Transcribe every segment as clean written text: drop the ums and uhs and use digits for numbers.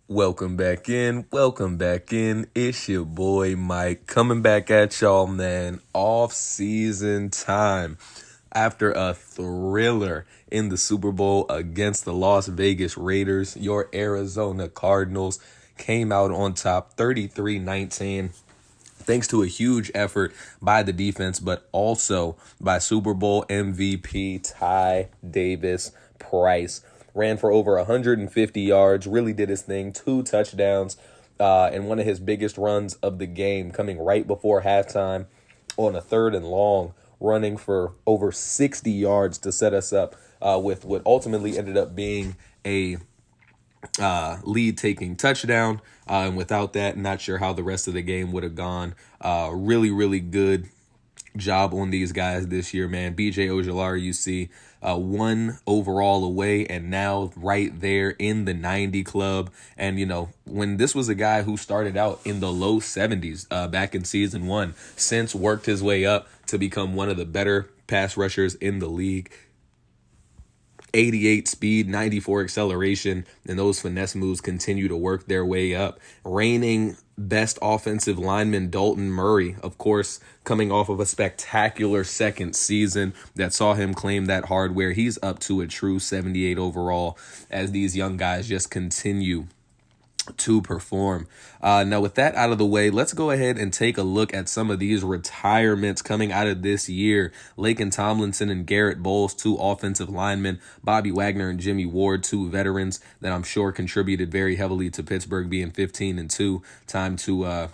Welcome back in. Welcome back in. It's your boy Mike coming back at y'all, man. Off-season time. After a thriller in the Super Bowl against the Las Vegas Raiders, your Arizona Cardinals came out on top 33-19. Thanks to a huge effort by the defense, but also by Super Bowl MVP Ty Davis Price. Ran for over 150 yards, really did his thing, 2 touchdowns, and one of his biggest runs of the game coming right before halftime on a 3rd and long, running for over 60 yards to set us up with what ultimately ended up being a lead-taking touchdown. And without that, not sure how the rest of the game would have gone. Really, really good job on these guys this year, man. BJ Ojulari, you see, 1 overall away and now right there in the 90 club. And, when this was a guy who started out in the low 70s back in season 1, since worked his way up to become one of the better pass rushers in the league. 88 speed, 94 acceleration, and those finesse moves continue to work their way up. Reigning best offensive lineman Dalton Murray, of course, coming off of a spectacular second season that saw him claim that hardware. He's up to a true 78 overall as these young guys just continue to perform. Now, with that out of the way, let's go ahead and take a look at some of these retirements coming out of this year. Laken Tomlinson and Garrett Bowles, 2 offensive linemen. Bobby Wagner and Jimmy Ward, 2 veterans that I'm sure contributed very heavily to Pittsburgh being 15-2. Time to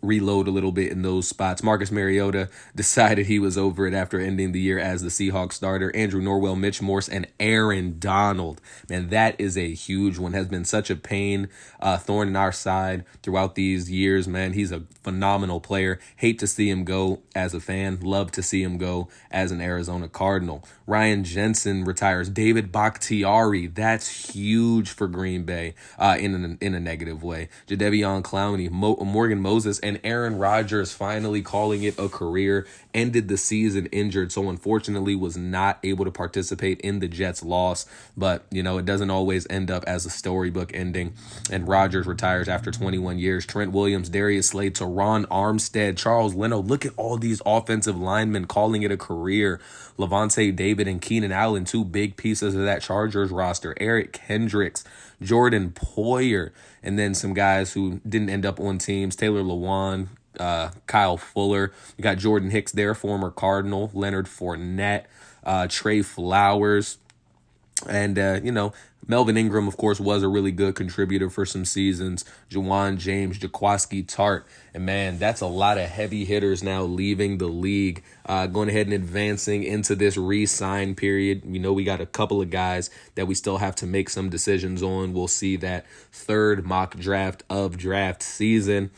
reload a little bit in those spots. Marcus Mariota decided he was over it after ending the year as the Seahawks starter. Andrew Norwell, Mitch Morse, and Aaron Donald. Man, that is a huge one. Has been such a pain, thorn in our side throughout these years, man. He's a phenomenal player. Hate to see him go as a fan. Love to see him go as an Arizona Cardinal. Ryan Jensen retires. David Bakhtiari, that's huge for Green Bay in a negative way. Jadeveon Clowney, Morgan Moses, and Aaron Rodgers finally calling it a career. Ended the season injured, so unfortunately was not able to participate in the Jets' loss. But, it doesn't always end up as a storybook ending. And Rodgers retires after 21 years. Trent Williams, Darius Slay, Teron Armstead, Charles Leno. Look at all these offensive linemen calling it a career. Levante David and Keenan Allen, 2 big pieces of that Chargers roster. Eric Kendricks, Jordan Poyer, and then some guys who didn't end up on teams. Taylor Lewan, Kyle Fuller. You got Jordan Hicks there, former Cardinal. Leonard Fournette, Trey Flowers. And, Melvin Ingram, of course, was a really good contributor for some seasons. Jawan James, Jaquaski Tart. And, man, that's a lot of heavy hitters now leaving the league. Going ahead and advancing into this re-sign period. We got a couple of guys that we still have to make some decisions on. We'll see that 3rd mock draft of draft season.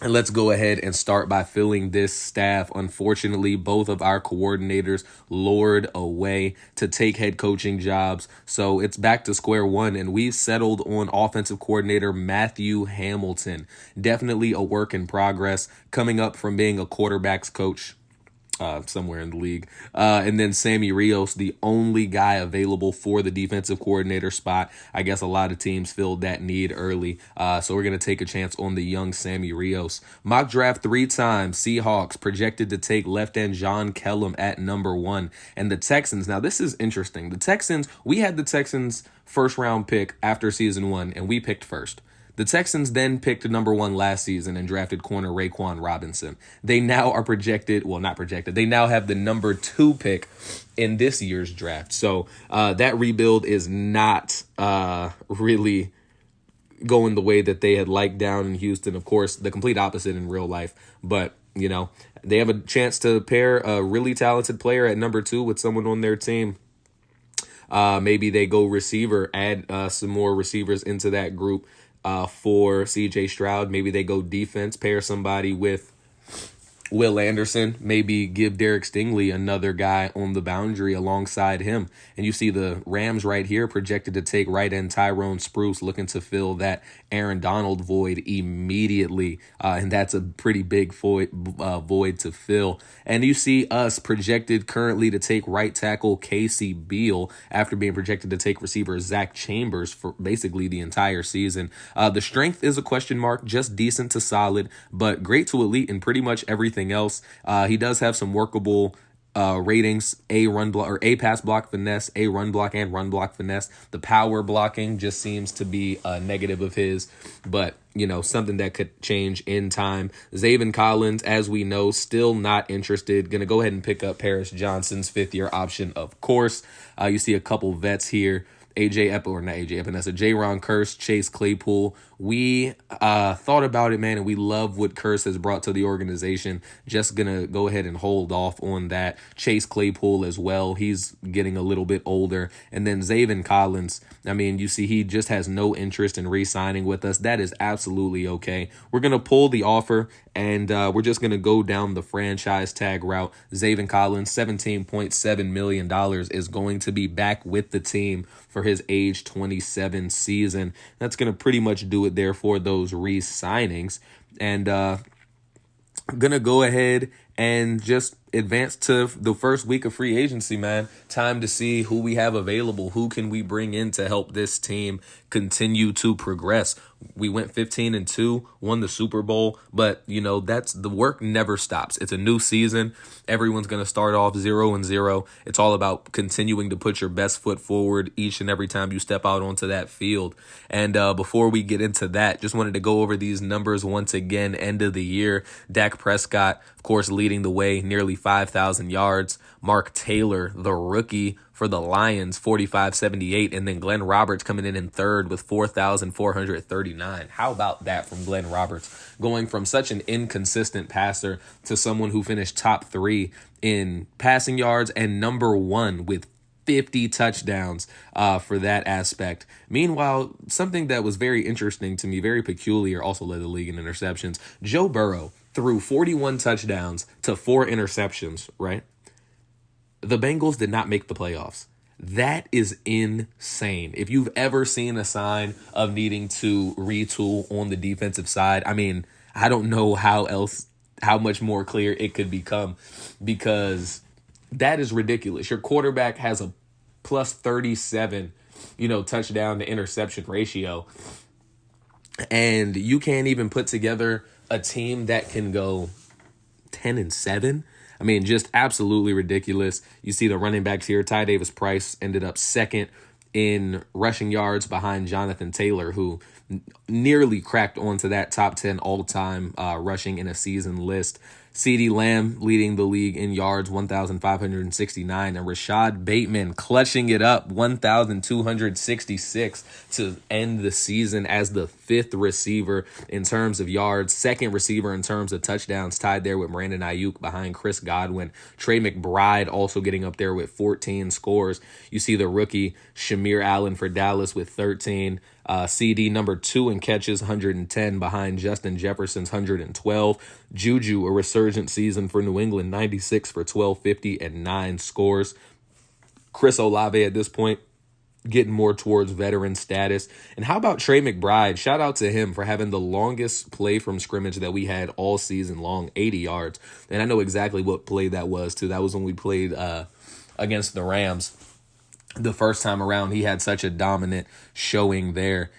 And let's go ahead and start by filling this staff. Unfortunately, both of our coordinators lured away to take head coaching jobs. So it's back to square one, and we've settled on offensive coordinator Matthew Hamilton. Definitely a work in progress, coming up from being a quarterback's coach somewhere in the league. And then Sammy Rios, the only guy available for the defensive coordinator spot. I guess a lot of teams filled that need early. So we're going to take a chance on the young Sammy Rios. Mock draft 3 times. Seahawks projected to take left end John Kellum at number 1. And the Texans, now this is interesting. We had the Texans first round pick after season 1, and we picked first. The Texans then picked number 1 last season and drafted corner Raekwon Robinson. They now are they now have the number 2 pick in this year's draft. So that rebuild is not really going the way that they had liked down in Houston. Of course, the complete opposite in real life. But, they have a chance to pair a really talented player at number 2 with someone on their team. Maybe they go receiver, add some more receivers into that group. For CJ Stroud, maybe they go defense, pair somebody with Will Anderson, maybe give Derek Stingley another guy on the boundary alongside him. And you see the Rams right here projected to take right end Tyrone Spruce, looking to fill that Aaron Donald void immediately. And that's a pretty big void to fill. And you see us projected currently to take right tackle Casey Beal after being projected to take receiver Zach Chambers for basically the entire season. The strength is a question mark, just decent to solid, but great to elite in pretty much everything else. He does have some workable ratings: A run block or A pass block finesse, A run block and run block finesse. The power blocking just seems to be a negative of his, but something that could change in time. Zaven Collins, as we know, still not interested. Gonna go ahead and pick up Paris Johnson's 5th-year option, of course. You see a couple vets here. Jaron Kearse, Chase Claypool. We thought about it, man, and we love what Kearse has brought to the organization. Just going to go ahead and hold off on that. Chase Claypool as well. He's getting a little bit older. And then Zaven Collins, you see he just has no interest in re-signing with us. That is absolutely okay. We're going to pull the offer, and we're just going to go down the franchise tag route. Zaven Collins, $17.7 million, is going to be back with the team for his age 27 season. That's going to pretty much do it there for those re-signings. And going to go ahead and just advance to the first week of free agency, man. Time to see who we have available. Who can we bring in to help this team continue to progress? We went 15-2, won the Super Bowl, but that's the work never stops. It's a new season. Everyone's going to start off 0-0. It's all about continuing to put your best foot forward each and every time you step out onto that field. And before we get into that, just wanted to go over these numbers once again. End of the year, Dak Prescott, of course, leading the way, nearly 5,000 yards. Mark Taylor, the rookie for the Lions, 4,578. And then Glenn Roberts coming in third with 4,439. How about that from Glenn Roberts? Going from such an inconsistent passer to someone who finished top 3 in passing yards and number 1 with 50 touchdowns for that aspect. Meanwhile, something that was very interesting to me, very peculiar, also led the league in interceptions. Joe Burrow threw 41 touchdowns to 4 interceptions, right? The Bengals did not make the playoffs. That is insane. If you've ever seen a sign of needing to retool on the defensive side, I don't know how much more clear it could become, because that is ridiculous. Your quarterback has a plus 37, touchdown to interception ratio, and you can't even put together a team that can go 10-7. Just absolutely ridiculous. You see the running backs here. Ty Davis Price ended up second in rushing yards behind Jonathan Taylor, who nearly cracked onto that top 10 all-time rushing in a season list. CeeDee Lamb leading the league in yards, 1,569, and Rashad Bateman clutching it up, 1,266 to end the season as the 5th receiver in terms of yards, 2nd receiver in terms of touchdowns, tied there with Brandon Ayuk behind Chris Godwin. Trey McBride also getting up there with 14 scores. You see the rookie Shamir Allen for Dallas with 13. CD number 2 in catches, 110, behind Justin Jefferson's 112. Juju, a resurgent season for New England, 96 for 1,250 and 9 scores. Chris Olave at this point getting more towards veteran status. And how about Trey McBride? Shout out to him for having the longest play from scrimmage that we had all season long, 80 yards. And I know exactly what play that was, too. That was when we played against the Rams. The first time around, he had such a dominant showing there.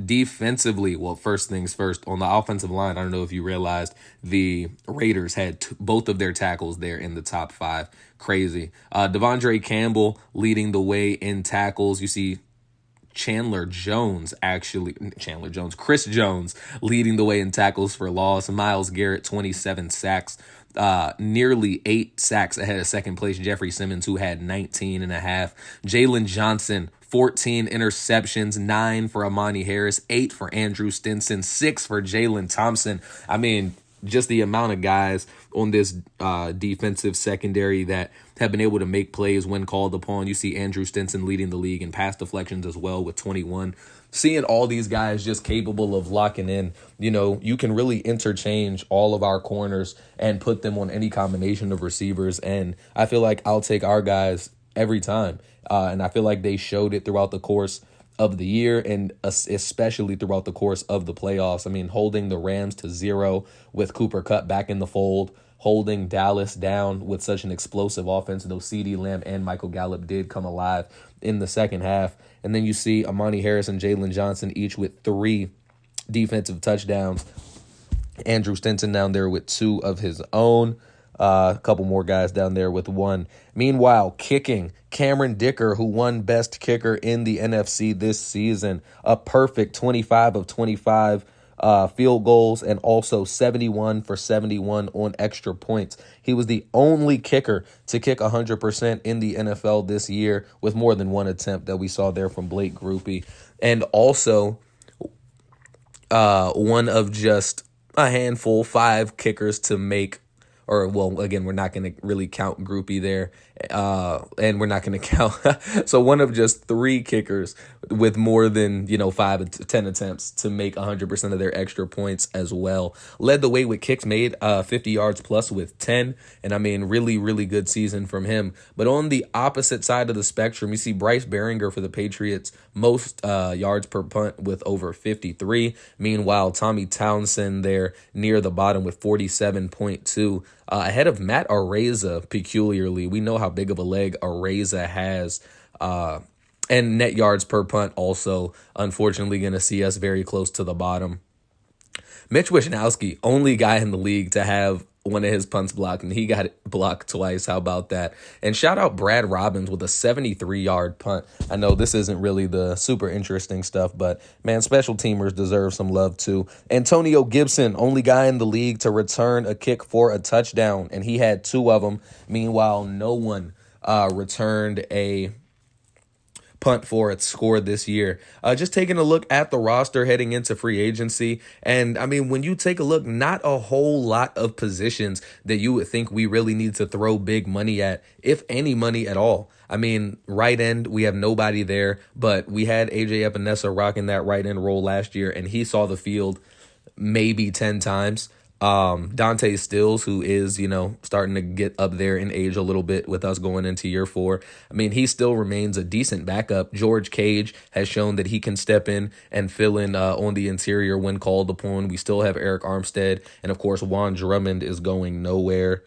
Defensively, well, first things first, on the offensive line, I don't know if you realized, the Raiders had both of their tackles there in the top 5. Crazy. Devondre Campbell leading the way in tackles. You see Chris Jones leading the way in tackles for loss. Myles Garrett, 27 sacks. Nearly 8 sacks ahead of second place Jeffrey Simmons, who had 19.5. Jalen Johnson, 14 interceptions, 9 for Amani Harris, 8 for Andrew Stinson, 6 for Jalen Thompson. just the amount of guys on this defensive secondary that have been able to make plays when called upon. You see Andrew Stinson leading the league in pass deflections as well with 21. Seeing all these guys just capable of locking in, you can really interchange all of our corners and put them on any combination of receivers. And I feel like I'll take our guys every time. And I feel like they showed it throughout the course of the year and especially throughout the course of the playoffs. I mean, holding the Rams to 0 with Cooper Kupp back in the fold, holding Dallas down with such an explosive offense, though CeeDee Lamb and Michael Gallup did come alive in the second half. And then you see Amani Harris and Jalen Johnson each with 3 defensive touchdowns. Andrew Stinson down there with 2 of his own. A couple more guys down there with 1. Meanwhile, kicking, Cameron Dicker, who won best kicker in the NFC this season, a perfect 25 of 25 field goals and also 71 for 71 on extra points. He was the only kicker to kick 100% in the NFL this year with more than 1 attempt that we saw there from Blake Grupe. And also one of just a handful, 5 kickers to make, or, well, again, we're not going to really count Groupie there, and we're not going to count. So one of just 3 kickers with more than, 5 to 10 attempts to make 100% of their extra points as well. Led the way with kicks made, 50 yards plus with 10. And I mean, really, really good season from him. But on the opposite side of the spectrum, you see Bryce Behringer for the Patriots, most yards per punt with over 53. Meanwhile, Tommy Townsend there near the bottom with 47.2. Ahead of Matt Araiza, peculiarly. We know how big of a leg Araiza has. And net yards per punt also, unfortunately, going to see us very close to the bottom. Mitch Wishnowsky, only guy in the league to have one of his punts blocked, and he got it blocked twice. How about that? And shout out Brad Robbins with a 73-yard punt. I know this isn't really the super interesting stuff, but, man, special teamers deserve some love too. Antonio Gibson, only guy in the league to return a kick for a touchdown, and he had 2 of them. Meanwhile, no one returned a punt for a score this year. Just taking a look at the roster heading into free agency. And I mean, when you take a look, not a whole lot of positions that you would think we really need to throw big money at, if any money at all. I mean, right end, we have nobody there, but we had AJ Epinesa rocking that right end role last year, and he saw the field maybe 10 times. Dante Stills, who is, starting to get up there in age a little bit with us going into year 4. I mean, he still remains a decent backup. George Cage has shown that he can step in and fill in on the interior when called upon. We still have Eric Armstead. And, of course, Juan Drummond is going nowhere.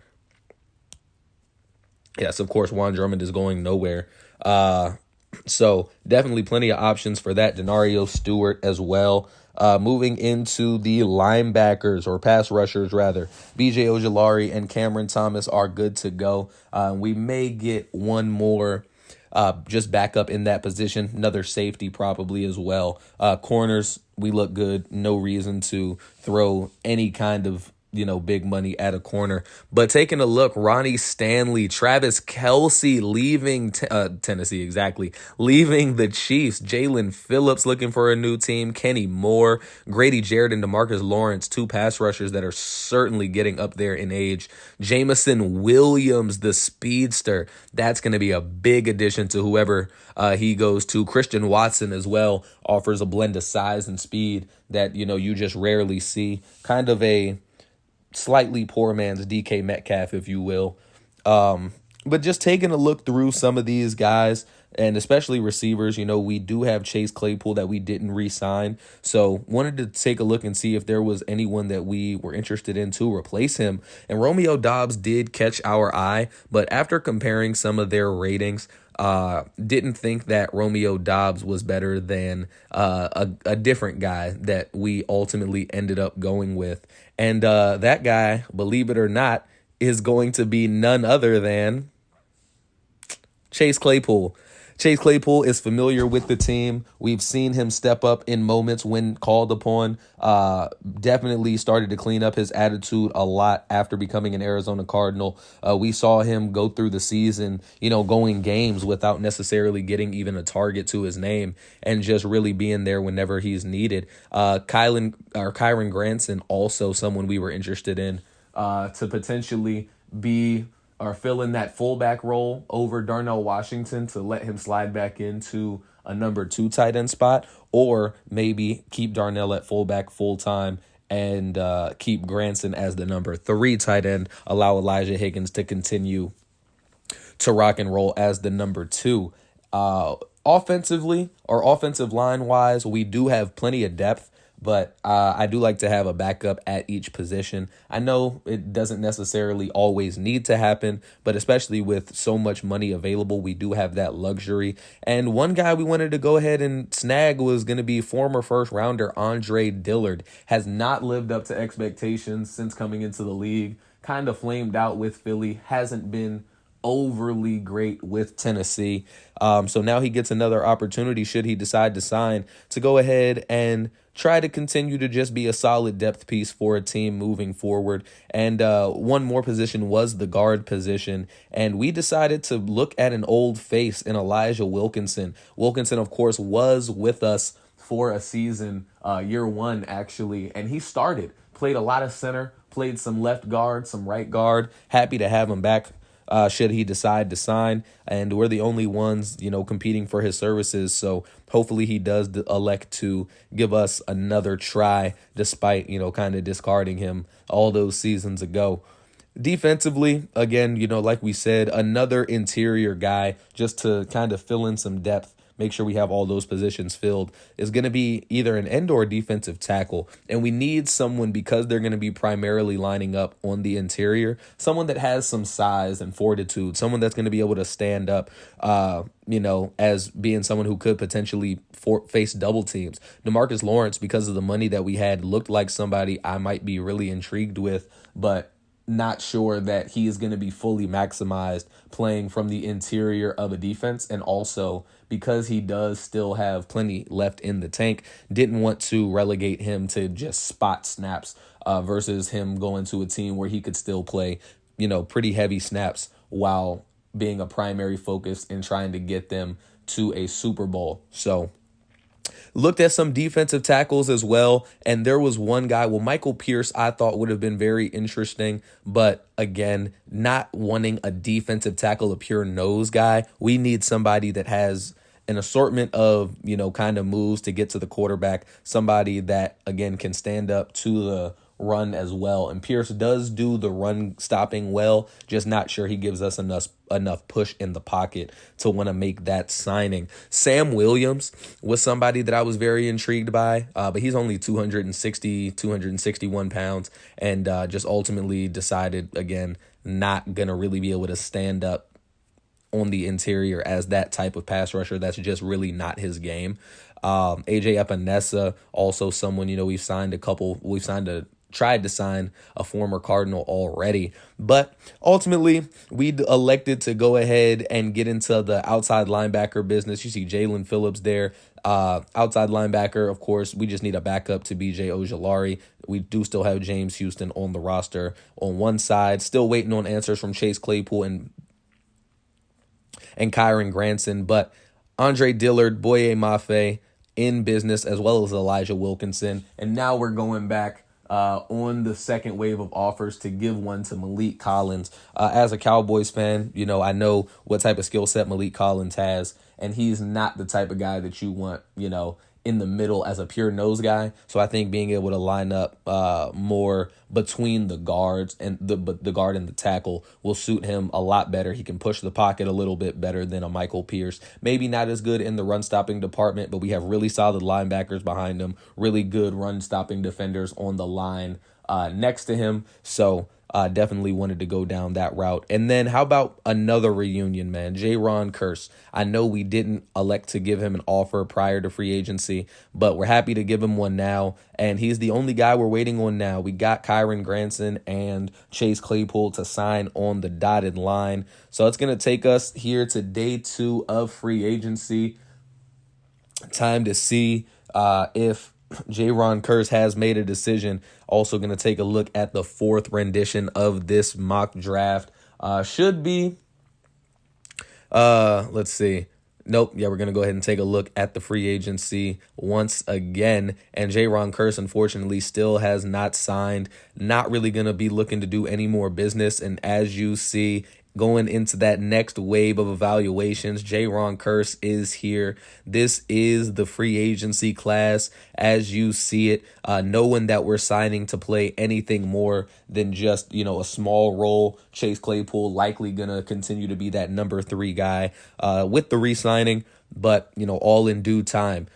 Yes, of course, Juan Drummond is going nowhere. So definitely plenty of options for that. Denario Stewart as well. Moving into the linebackers, or pass rushers rather, B.J. Ojulari and Cameron Thomas are good to go. We may get one more just back up in that position, another safety probably as well. Corners, we look good. No reason to throw any kind of big money at a corner. But taking a look, Ronnie Stanley, Travis Kelce leaving Tennessee, exactly, leaving the Chiefs. Jalen Phillips looking for a new team. Kenny Moore, Grady Jarrett, and DeMarcus Lawrence, 2 pass rushers that are certainly getting up there in age. Jameson Williams, the speedster, that's going to be a big addition to whoever he goes to. Christian Watson as well offers a blend of size and speed that you just rarely see. Kind of a slightly poor man's DK Metcalf, if you will. But just taking a look through some of these guys, and especially receivers, we do have Chase Claypool that we didn't re-sign. So wanted to take a look and see if there was anyone that we were interested in to replace him. And Romeo Doubs did catch our eye, but after comparing some of their ratings, didn't think that Romeo Doubs was better than a different guy that we ultimately ended up going with. And that guy, believe it or not, is going to be none other than Chase Claypool. Chase Claypool is familiar with the team. We've seen him step up in moments when called upon. Definitely started to clean up his attitude a lot after becoming an Arizona Cardinal. We saw him go through the season, going games without necessarily getting even a target to his name and just really being there whenever he's needed. Kyron Granson, also someone we were interested in to potentially be or fill in that fullback role over Darnell Washington to let him slide back into a number 2 tight end spot, or maybe keep Darnell at fullback full time and keep Granson as the number 3 tight end, allow Elijah Higgins to continue to rock and roll as the number 2. Offensively or offensive line wise, we do have plenty of depth, but I do like to have a backup at each position. I know it doesn't necessarily always need to happen, but especially with so much money available, we do have that luxury. And one guy we wanted to go ahead and snag was going to be former first rounder Andre Dillard. Has not lived up to expectations since coming into the league. Kind of flamed out with Philly. Hasn't been overly great with Tennessee. So now he gets another opportunity, should he decide to sign, to go ahead and try to continue to just be a solid depth piece for a team moving forward. And one more position was the guard position. And we decided to look at an old face in Elijah Wilkinson. Wilkinson, of course, was with us for a season, year 1, actually. And he played a lot of center, played some left guard, some right guard. Happy to have him back. Should he decide to sign, and we're the only ones, competing for his services. So hopefully he does elect to give us another try, despite, kind of discarding him all those seasons ago. Defensively, again, like we said, another interior guy just to kind of fill in some depth. Make sure we have all those positions filled, is going to be either an end or defensive tackle. And we need someone, because they're going to be primarily lining up on the interior, someone that has some size and fortitude, someone that's going to be able to stand up, as being someone who could potentially face double teams. DeMarcus Lawrence, because of the money that we had, looked like somebody I might be really intrigued with, but not sure that he is going to be fully maximized playing from the interior of a defense. And also, because he does still have plenty left in the tank, didn't want to relegate him to just spot snaps versus him going to a team where he could still play, pretty heavy snaps while being a primary focus in trying to get them to a Super Bowl. So looked at some defensive tackles as well, and there was one guy, Michael Pierce, I thought would have been very interesting, but again, not wanting a defensive tackle, a pure nose guy. We need somebody that has an assortment of, kind of moves to get to the quarterback, somebody that, again, can stand up to the run as well. And Pierce does do the run stopping well, just not sure he gives us enough push in the pocket to want to make that signing. Sam Williams was somebody that I was very intrigued by, but he's only 261 pounds, and just ultimately decided, again, not going to really be able to stand up on the interior as that type of pass rusher. That's just really not his game. AJ Epinesa, also someone, tried to sign a former Cardinal already. But ultimately, we elected to go ahead and get into the outside linebacker business. You see Jalen Phillips there. Outside linebacker, of course, we just need a backup to BJ Ojulari. We do still have James Houston on the roster on one side. Still waiting on answers from Chase Claypool and Kyron Granson. But Andre Dillard, Boye Mafe in business, as well as Elijah Wilkinson. And now we're going back on the second wave of offers to give one to Malik Collins. As a Cowboys fan, I know what type of skill set Malik Collins has, and he's not the type of guy that you want, in the middle as a pure nose guy. So I think being able to line up more between the guards and the guard and the tackle will suit him a lot better. He can push the pocket a little bit better than a Michael Pierce. Maybe not as good in the run stopping department, but we have really solid linebackers behind him, really good run stopping defenders on the line next to him. So definitely wanted to go down that route. And then how about another reunion, man? Jaron Curse. I know we didn't elect to give him an offer prior to free agency, but we're happy to give him one now. And he's the only guy we're waiting on now. We got Kyron Granson and Chase Claypool to sign on the dotted line. So it's going to take us here to day 2 of free agency. Time to see if Jaron Curse has made a decision. Also going to take a look at the 4th rendition of this mock draft. Should be, let's see. Nope. Yeah, we're going to go ahead and take a look at the free agency once again. And Jaron Curse, unfortunately, still has not signed. Not really going to be looking to do any more business. And as you see, going into that next wave of evaluations, Jaron Curse is here. This is the free agency class as you see it. No one that we're signing to play anything more than just, a small role. Chase Claypool likely going to continue to be that number 3 guy with the re-signing, but, all in due time.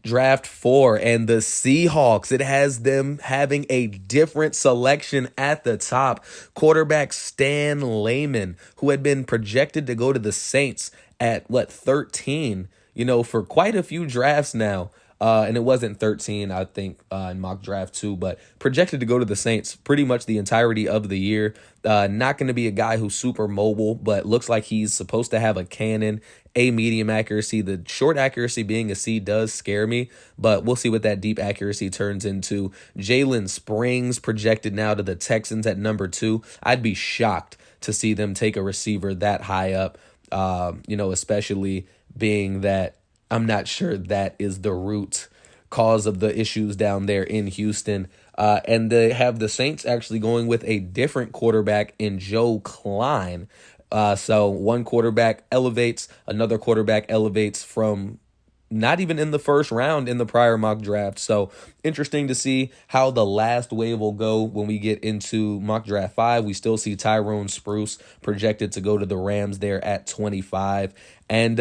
Draft 4 and the Seahawks. It has them having a different selection at the top. Quarterback Stan Lehman, who had been projected to go to the Saints at 13, for quite a few drafts now. And it wasn't 13, I think, in mock draft 2, but projected to go to the Saints pretty much the entirety of the year. Not going to be a guy who's super mobile, but looks like he's supposed to have a cannon, a medium accuracy. The short accuracy being a C does scare me, but we'll see what that deep accuracy turns into. Jalen Springs projected now to the Texans at number 2. I'd be shocked to see them take a receiver that high up, especially being that I'm not sure that is the root cause of the issues down there in Houston. And they have the Saints actually going with a different quarterback in Joe Klein. So one quarterback elevates, another quarterback elevates from not even in the first round in the prior mock draft. So interesting to see how the last wave will go when we get into mock draft 5. We still see Tyrone Spruce projected to go to the Rams there at 25. And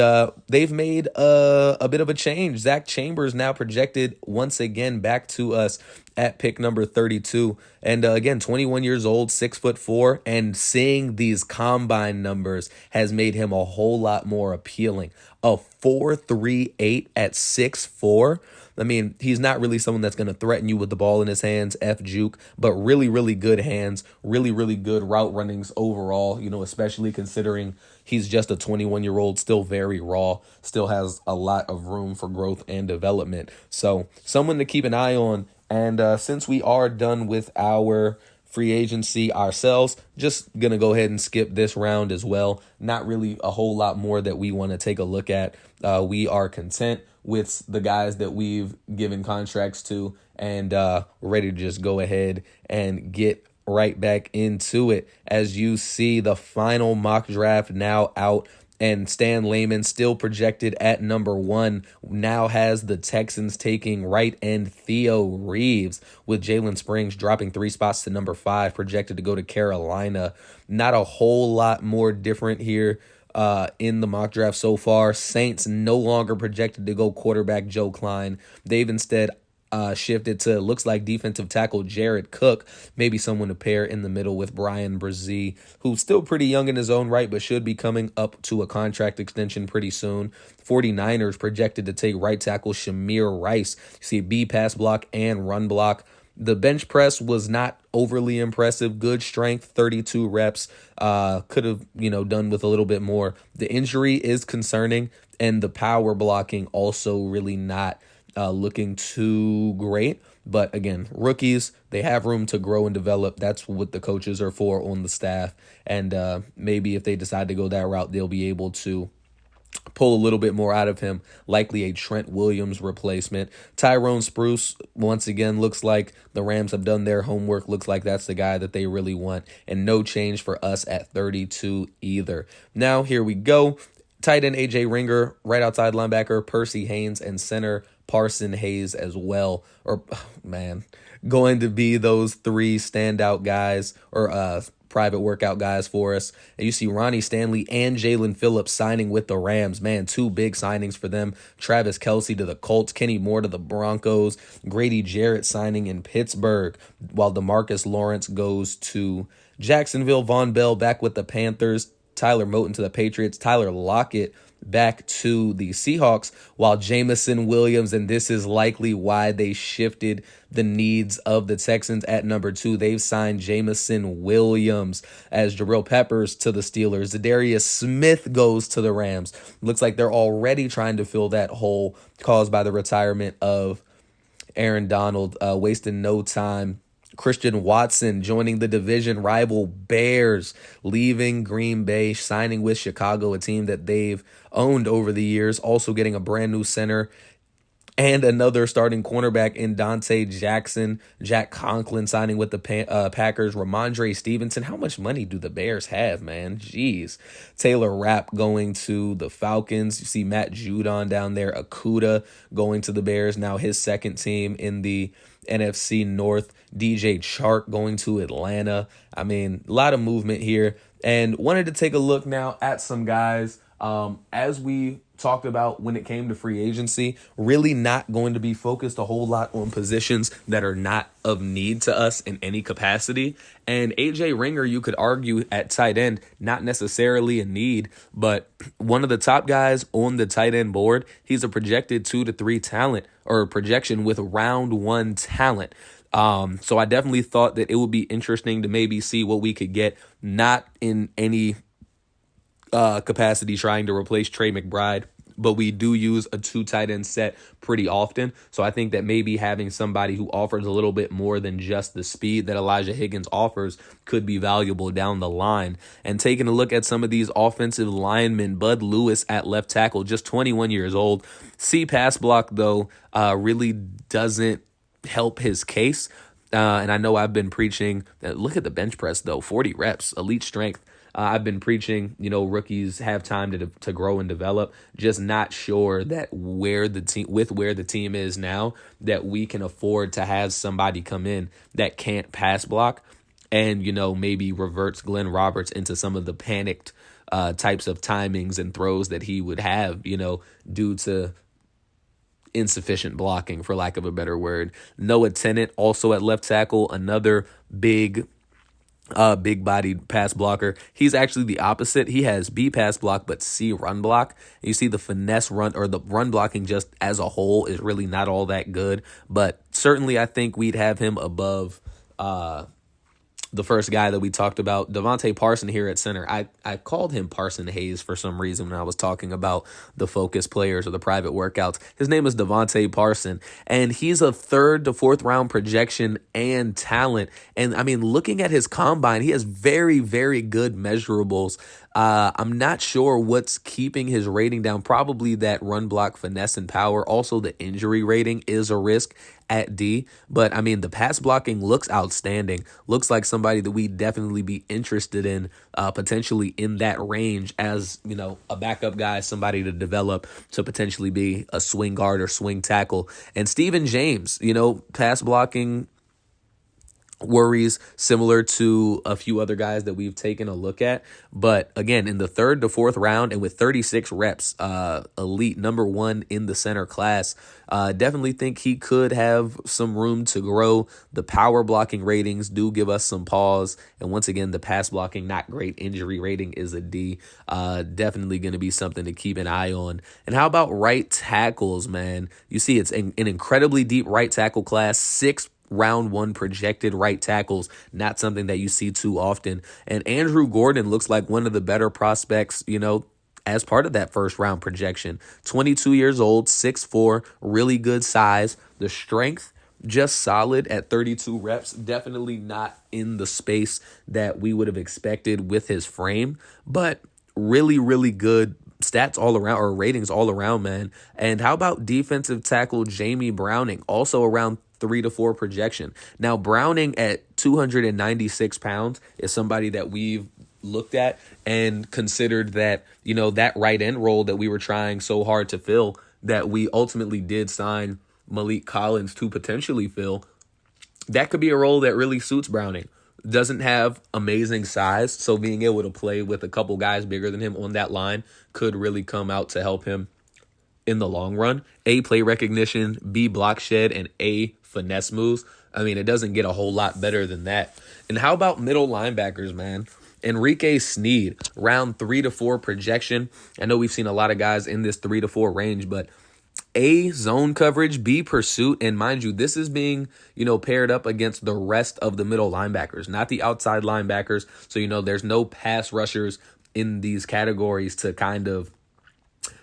they've made a bit of a change. Zach Chambers now projected once again back to us at pick number 32. And again, 21 years old, 6'4", and seeing these combine numbers has made him a whole lot more appealing. A 4.38 at 6'4". I mean, he's not really someone that's going to threaten you with the ball in his hands, juke, but really, really good hands, really, really good route runnings overall, especially considering he's just a 21-year-old, still very raw, still has a lot of room for growth and development. So someone to keep an eye on. And since we are done with our free agency ourselves, just going to go ahead and skip this round as well. Not really a whole lot more that we want to take a look at. We are content with the guys that we've given contracts to, and we're ready to just go ahead and get right back into it. As you see, the final mock draft now out, and Stan Lehman still projected at number 1, now has the Texans taking right end Theo Reeves, with Jalen Springs dropping 3 spots to number 5, projected to go to Carolina. Not a whole lot more different here in the mock draft so far. Saints no longer projected to go quarterback Joe Klein. They've instead shifted to, looks like, defensive tackle Jared Cook, maybe someone to pair in the middle with Brian Brzee, who's still pretty young in his own right, but should be coming up to a contract extension pretty soon. 49ers projected to take right tackle Shamir Rice. You see B pass block and run block. The bench press was not overly impressive. Good strength, 32 reps. Could have, done with a little bit more. The injury is concerning, and the power blocking also really not looking too great. But again, rookies, they have room to grow and develop. That's what the coaches are for on the staff. And maybe if they decide to go that route, they'll be able to pull a little bit more out of him, likely a Trent Williams replacement. Tyrone Spruce, once again, looks like the Rams have done their homework. Looks like that's the guy that they really want. And no change for us at 32 either. Now, here we go. Tight end A.J. Ringer, right outside linebacker Percy Haynes, and center Parson, Hayes as well. Or, man, going to be those three standout guys or private workout guys for us. And you see Ronnie Stanley and Jalen Phillips signing with the Rams. Man, two big signings for them. Travis Kelce to the Colts, Kenny Moore to the Broncos, Grady Jarrett signing in Pittsburgh, while DeMarcus Lawrence goes to Jacksonville. Von Bell back with the Panthers. Tyler Moton to the Patriots. Tyler Lockett back to the Seahawks, while Jameson Williams, and this is likely why they shifted the needs of the Texans at number 2. They've signed Jameson Williams as Jabril Peppers to the Steelers. Zadarius Smith goes to the Rams. Looks like they're already trying to fill that hole caused by the retirement of Aaron Donald, wasting no time. Christian Watson joining the division rival Bears, leaving Green Bay, signing with Chicago, a team that they've owned over the years, also getting a brand new center and another starting cornerback in Dante Jackson. Jack Conklin signing with the Packers. Ramondre Stevenson. How much money do the Bears have, man? Jeez. Taylor Rapp going to the Falcons. You see Matt Judon down there. Okuda going to the Bears. Now his second team in the NFC North. DJ Chark going to Atlanta. I mean, a lot of movement here. And wanted to take a look now at some guys. As we talked about when it came to free agency, really not going to be focused a whole lot on positions that are not of need to us in any capacity. And AJ Ringer, you could argue at tight end, not necessarily a need, but one of the top guys on the tight end board. He's a projected 2 to 3 talent, or a projection with round 1 talent. So I definitely thought that it would be interesting to maybe see what we could get, not in any capacity trying to replace Trey McBride, but we do use a 2 tight end set pretty often. So I think that maybe having somebody who offers a little bit more than just the speed that Elijah Higgins offers could be valuable down the line. And taking a look at some of these offensive linemen, Bud Lewis at left tackle, just 21 years old. C pass block, though, really doesn't help his case. And I know I've been preaching, look at the bench press, though, 40 reps, elite strength. I've been preaching, rookies have time to grow and develop. Just not sure that where the team is now, that we can afford to have somebody come in that can't pass block and, maybe reverts Glenn Roberts into some of the panicked types of timings and throws that he would have, due to insufficient blocking, for lack of a better word. Noah Tennant also at left tackle, another big-bodied pass blocker. He's actually the opposite. He has B pass block, but C run block. You see the finesse run, or the run blocking just as a whole, is really not all that good. But certainly I think we'd have him above the first guy that we talked about, Devontae Parson here at center. I called him Parson Hayes for some reason when I was talking about the focus players or the private workouts. His name is Devontae Parson, and he's a 3rd to 4th round projection and talent. And I mean, looking at his combine, he has very, very good measurables. I'm not sure what's keeping his rating down. Probably that run block finesse and power. Also, the injury rating is a risk at D. But, I mean, the pass blocking looks outstanding. Looks like somebody that we'd definitely be interested in, potentially in that range as, a backup guy, somebody to develop to potentially be a swing guard or swing tackle. And Steven James, pass blocking worries similar to a few other guys that we've taken a look at. But again, in the 3rd to 4th round and with 36 reps, elite number 1 in the center class, definitely think he could have some room to grow. The power blocking ratings do give us some pause. And once again, the pass blocking, not great. Injury rating is a D. Definitely going to be something to keep an eye on. And how about right tackles, man? You see, it's an incredibly deep right tackle class, 6 round 1 projected right tackles, not something that you see too often. And Andrew Gordon looks like one of the better prospects, as part of that 1st round projection. 22 years old, 6'4", really good size. The strength, just solid at 32 reps. Definitely not in the space that we would have expected with his frame, but really, really good stats all around, or ratings all around, man. And how about defensive tackle Jamie Browning, also around 3 to 4 projection. Now, Browning at 296 pounds is somebody that we've looked at and considered that, that right end role that we were trying so hard to fill that we ultimately did sign Malik Collins to potentially fill, that could be a role that really suits Browning. Doesn't have amazing size, so being able to play with a couple guys bigger than him on that line could really come out to help him in the long run. A, play recognition, B, block shed, and A, finesse moves. I mean, it doesn't get a whole lot better than that. And how about middle linebackers, man? Enrique Sneed, round 3 to 4 projection. I know we've seen a lot of guys in this 3 to 4 range, but A, zone coverage, B, pursuit, and mind you, this is being, paired up against the rest of the middle linebackers, not the outside linebackers. So, there's no pass rushers in these categories to kind of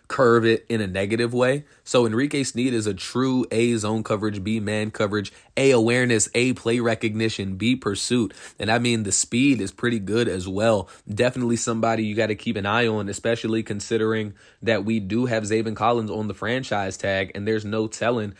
curve it in a negative way. So Enrique Sneed is a true A, zone coverage, B, man coverage, A, awareness, A, play recognition, B, pursuit. And I mean, the speed is pretty good as well. Definitely somebody you got to keep an eye on, especially considering that we do have Zaven Collins on the franchise tag, and there's no telling,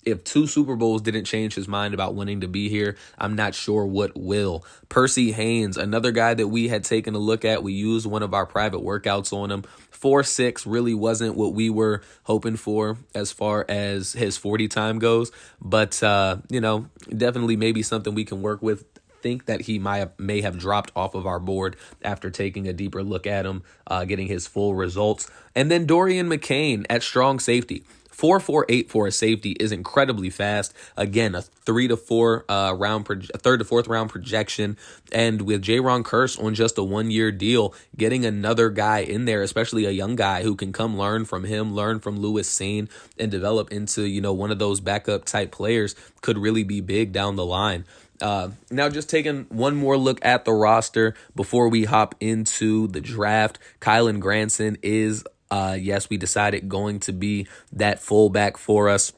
if 2 Super Bowls didn't change his mind about wanting to be here, I'm not sure what will. Percy Haynes, another guy that we had taken a look at. We used one of our private workouts on him. 4.6 really wasn't what we were hoping for as far as his 40 time goes. But, definitely maybe something we can work with. Think that he may have dropped off of our board after taking a deeper look at him, getting his full results. And then Dorian McCain at strong safety. 4.48 for a safety is incredibly fast. Again, a 3 to 4 third to fourth round projection. And with Jaron Kearse on just a 1-year deal, getting another guy in there, especially a young guy who can come learn from him, learn from Lewis Seen, and develop into, one of those backup type players could really be big down the line. Now just taking one more look at the roster before we hop into the draft. Kylan Granson is yes, we decided going to be that fullback for us.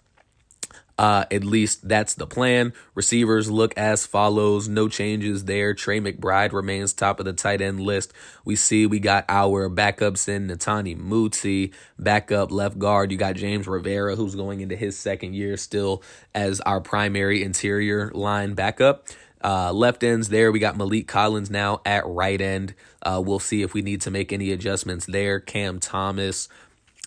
At least that's the plan. Receivers look as follows. No changes there. Trey McBride remains top of the tight end list. We got our backups in Netani Muti, backup left guard. You got James Rivera, who's going into his second year still as our primary interior line backup. Left ends there, we got Malik Collins now at right end. We'll see if we need to make any adjustments there. Cam Thomas,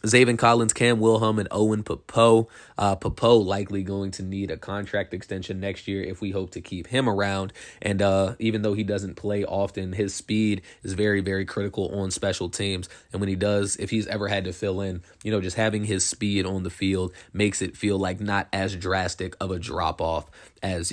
Zaven Collins, Cam Wilhelm, and Owen Popo. Popo likely going to need a contract extension next year if we hope to keep him around. And even though he doesn't play often, his speed is very, very critical on special teams. And when he does, if he's ever had to fill in, just having his speed on the field makes it feel like not as drastic of a drop-off as,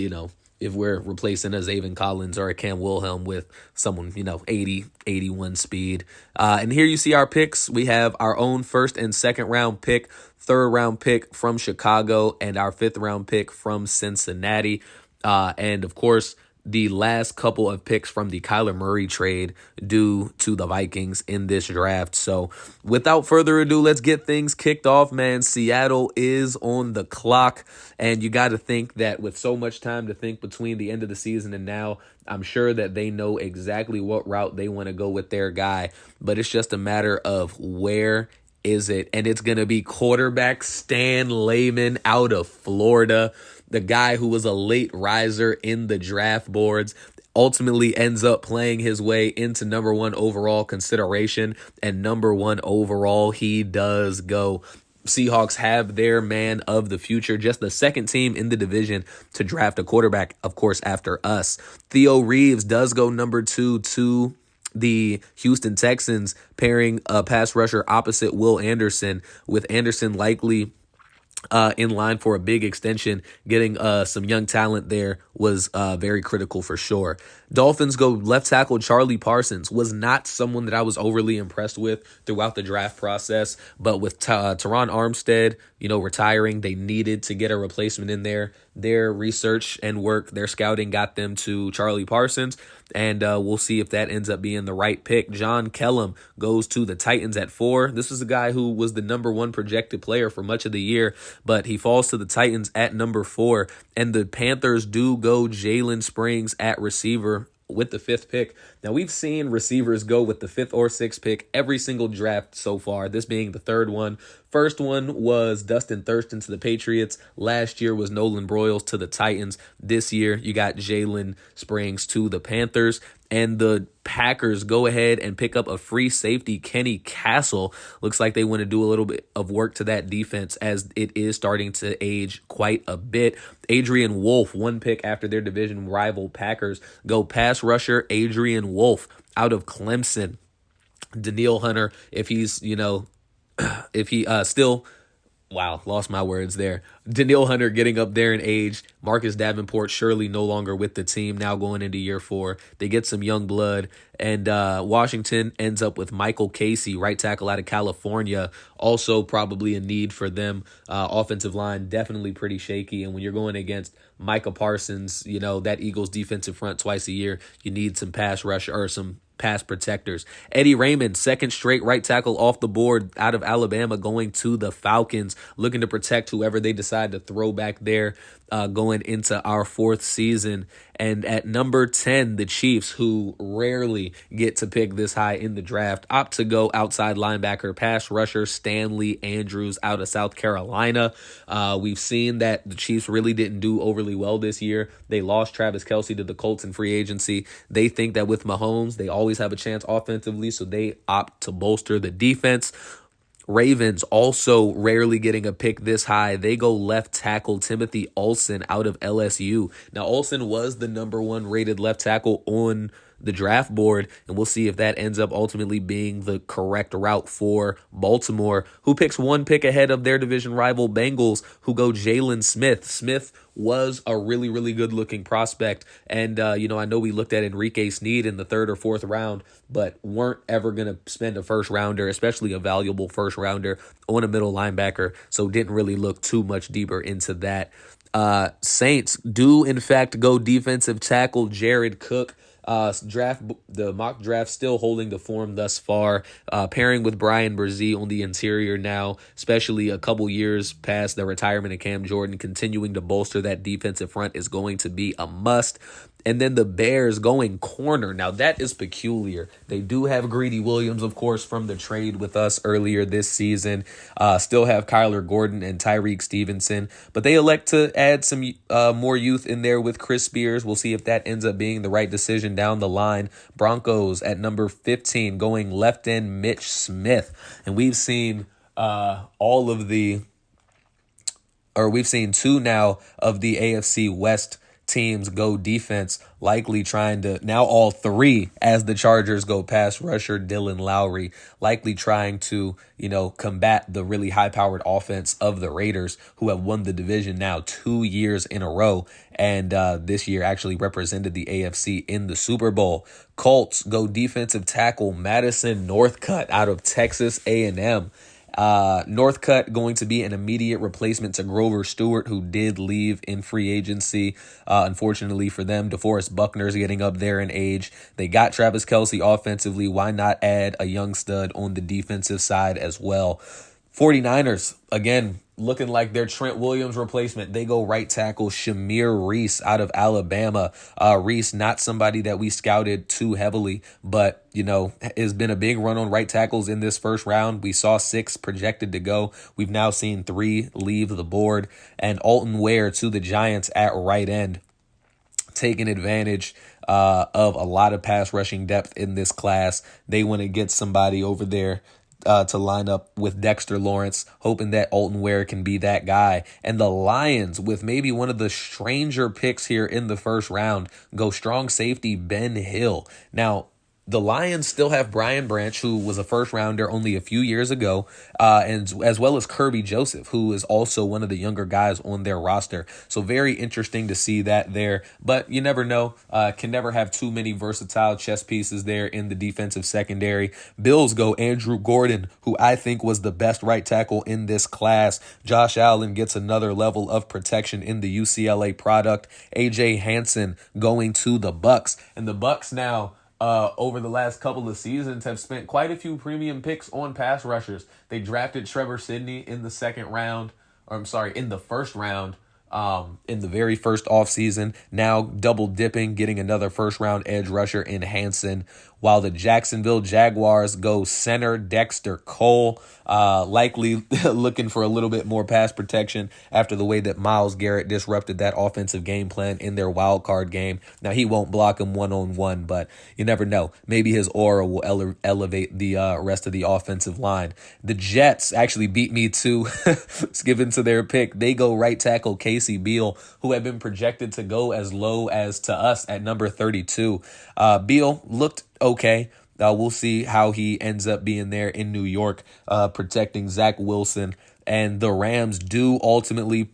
if we're replacing a Zaven Collins or a Cam Wilhelm with someone, 80, 81 speed. And here you see our picks. We have our own first and second round pick, third round pick from Chicago, and our fifth round pick from Cincinnati. And of course, the last couple of picks from the Kyler Murray trade due to the Vikings in this draft. So without further ado, let's get things kicked off, man. Seattle is on the clock, and you got to think that with so much time to think between the end of the season and now, I'm sure that they know exactly what route they want to go with their guy, but it's just a matter of where is it? And it's going to be quarterback Stan Layman out of Florida, the guy who was a late riser in the draft boards, ultimately ends up playing his way into number 1 overall consideration, and number 1 overall he does go. Seahawks have their man of the future, just the second team in the division to draft a quarterback, of course, after us. Theo Reeves does go number 2 to the Houston Texans, pairing a pass rusher opposite Will Anderson, with Anderson likely in line for a big extension. Getting some young talent there was very critical for sure. Dolphins go left tackle Charlie Parsons. Was not someone that I was overly impressed with throughout the draft process, but with Teron Armstead, retiring, they needed to get a replacement in there. Their research and work, their scouting got them to Charlie Parsons, and we'll see if that ends up being the right pick. John Kellum goes to the Titans at 4. This is a guy who was the number 1 projected player for much of the year, but he falls to the Titans at number 4, and the Panthers do go Jalen Springs at receiver with the 5th pick. Now, we've seen receivers go with the 5th or 6th pick every single draft so far, this being the 3rd one. First one was Dustin Thurston to the Patriots. Last year was Nolan Broyles to the Titans. This year, you got Jalen Springs to the Panthers. And the Packers go ahead and pick up a free safety, Kenny Castle. Looks like they want to do a little bit of work to that defense as it is starting to age quite a bit. Adrian Wolf, 1 pick after their division rival Packers, go pass rusher Adrian Wolf out of Clemson. Daniil Hunter, if he's, if he still... Wow, lost my words there. Daniil Hunter getting up there in age. Marcus Davenport surely no longer with the team, now going into year 4. They get some young blood. And Washington ends up with Michael Casey, right tackle out of California. Also probably a need for them. Offensive line definitely pretty shaky. And when you're going against Micah Parsons, that Eagles defensive front twice a year, you need some pass rush or some pass protectors. Eddie Raymond, 2nd straight right tackle off the board out of Alabama, going to the Falcons, looking to protect whoever they decide to throw back there going into our 4th season. And at number 10, the Chiefs, who rarely get to pick this high in the draft, opt to go outside linebacker, pass rusher Stanley Andrews out of South Carolina. We've seen that the Chiefs really didn't do overly well this year. They lost Travis Kelce to the Colts in free agency. They think that with Mahomes, they always have a chance offensively, so they opt to bolster the defense. Ravens also rarely getting a pick this high. They go left tackle Timothy Olsen out of LSU. Now, Olsen was the number 1 rated left tackle on the draft board, and we'll see if that ends up ultimately being the correct route for Baltimore, who picks 1 pick ahead of their division rival Bengals, who go Jalen Smith. Smith was a really, really good-looking prospect, and, I know we looked at Enrique Sneed in the 3rd or 4th round, but weren't ever going to spend a first-rounder, especially a valuable first-rounder, on a middle linebacker, so didn't really look too much deeper into that. Saints do, in fact, go defensive tackle Jared Cook. The mock draft still holding the form thus far, pairing with Brian Brzee on the interior now, especially a couple years past the retirement of Cam Jordan. Continuing to bolster that defensive front is going to be a must. And then the Bears going corner. Now, that is peculiar. They do have Greedy Williams, of course, from the trade with us earlier this season. Still have Kyler Gordon and Tyreek Stevenson. But they elect to add some more youth in there with Chris Spears. We'll see if that ends up being the right decision down the line. Broncos at number 15 going left end Mitch Smith. And we've seen we've seen 2 now of the AFC West teams go defense, likely trying to, now all 3 as the Chargers go pass rusher Dylan Lowry, likely trying to, combat the really high-powered offense of the Raiders, who have won the division now 2 years in a row, and this year actually represented the AFC in the Super Bowl. Colts go defensive tackle Madison Northcutt out of Texas A&M. Northcutt going to be an immediate replacement to Grover Stewart, who did leave in free agency. Unfortunately for them, DeForest Buckner's getting up there in age. They got Travis Kelce offensively. Why not add a young stud on the defensive side as well? 49ers, again, looking like their Trent Williams replacement. They go right tackle Shamir Reese out of Alabama. Reese, not somebody that we scouted too heavily, but, has been a big run on right tackles in this first round. We saw 6 projected to go. We've now seen 3 leave the board. And Alton Ware to the Giants at right end, taking advantage of a lot of pass rushing depth in this class. They want to get somebody over there to line up with Dexter Lawrence, hoping that Alton Ware can be that guy. And the Lions, with maybe one of the stranger picks here in the first round, go strong safety Ben Hill. Now, the Lions still have Brian Branch, who was a first-rounder only a few years ago, and as well as Kirby Joseph, who is also one of the younger guys on their roster. So very interesting to see that there. But you never know. Can never have too many versatile chess pieces there in the defensive secondary. Bills go Andrew Gordon, who I think was the best right tackle in this class. Josh Allen gets another level of protection in the UCLA product. A.J. Hansen going to the Bucks. And the Bucks now, over the last couple of seasons, have spent quite a few premium picks on pass rushers. They drafted Trevor Sidney in the first round. in the very first offseason. Now double dipping, getting another first round edge rusher in Hansen, while the Jacksonville Jaguars go center Dexter Cole, likely looking for a little bit more pass protection after the way that Myles Garrett disrupted that offensive game plan in their wild card game. Now, he won't block him one-on-one, but you never know. Maybe his aura will elevate the rest of the offensive line. The Jets actually beat me to skipping to their pick. They go right tackle Casey Beal, who had been projected to go as low as to us at number 32. Beal looked okay. We'll see how he ends up being there in New York, protecting Zach Wilson. And the Rams do ultimately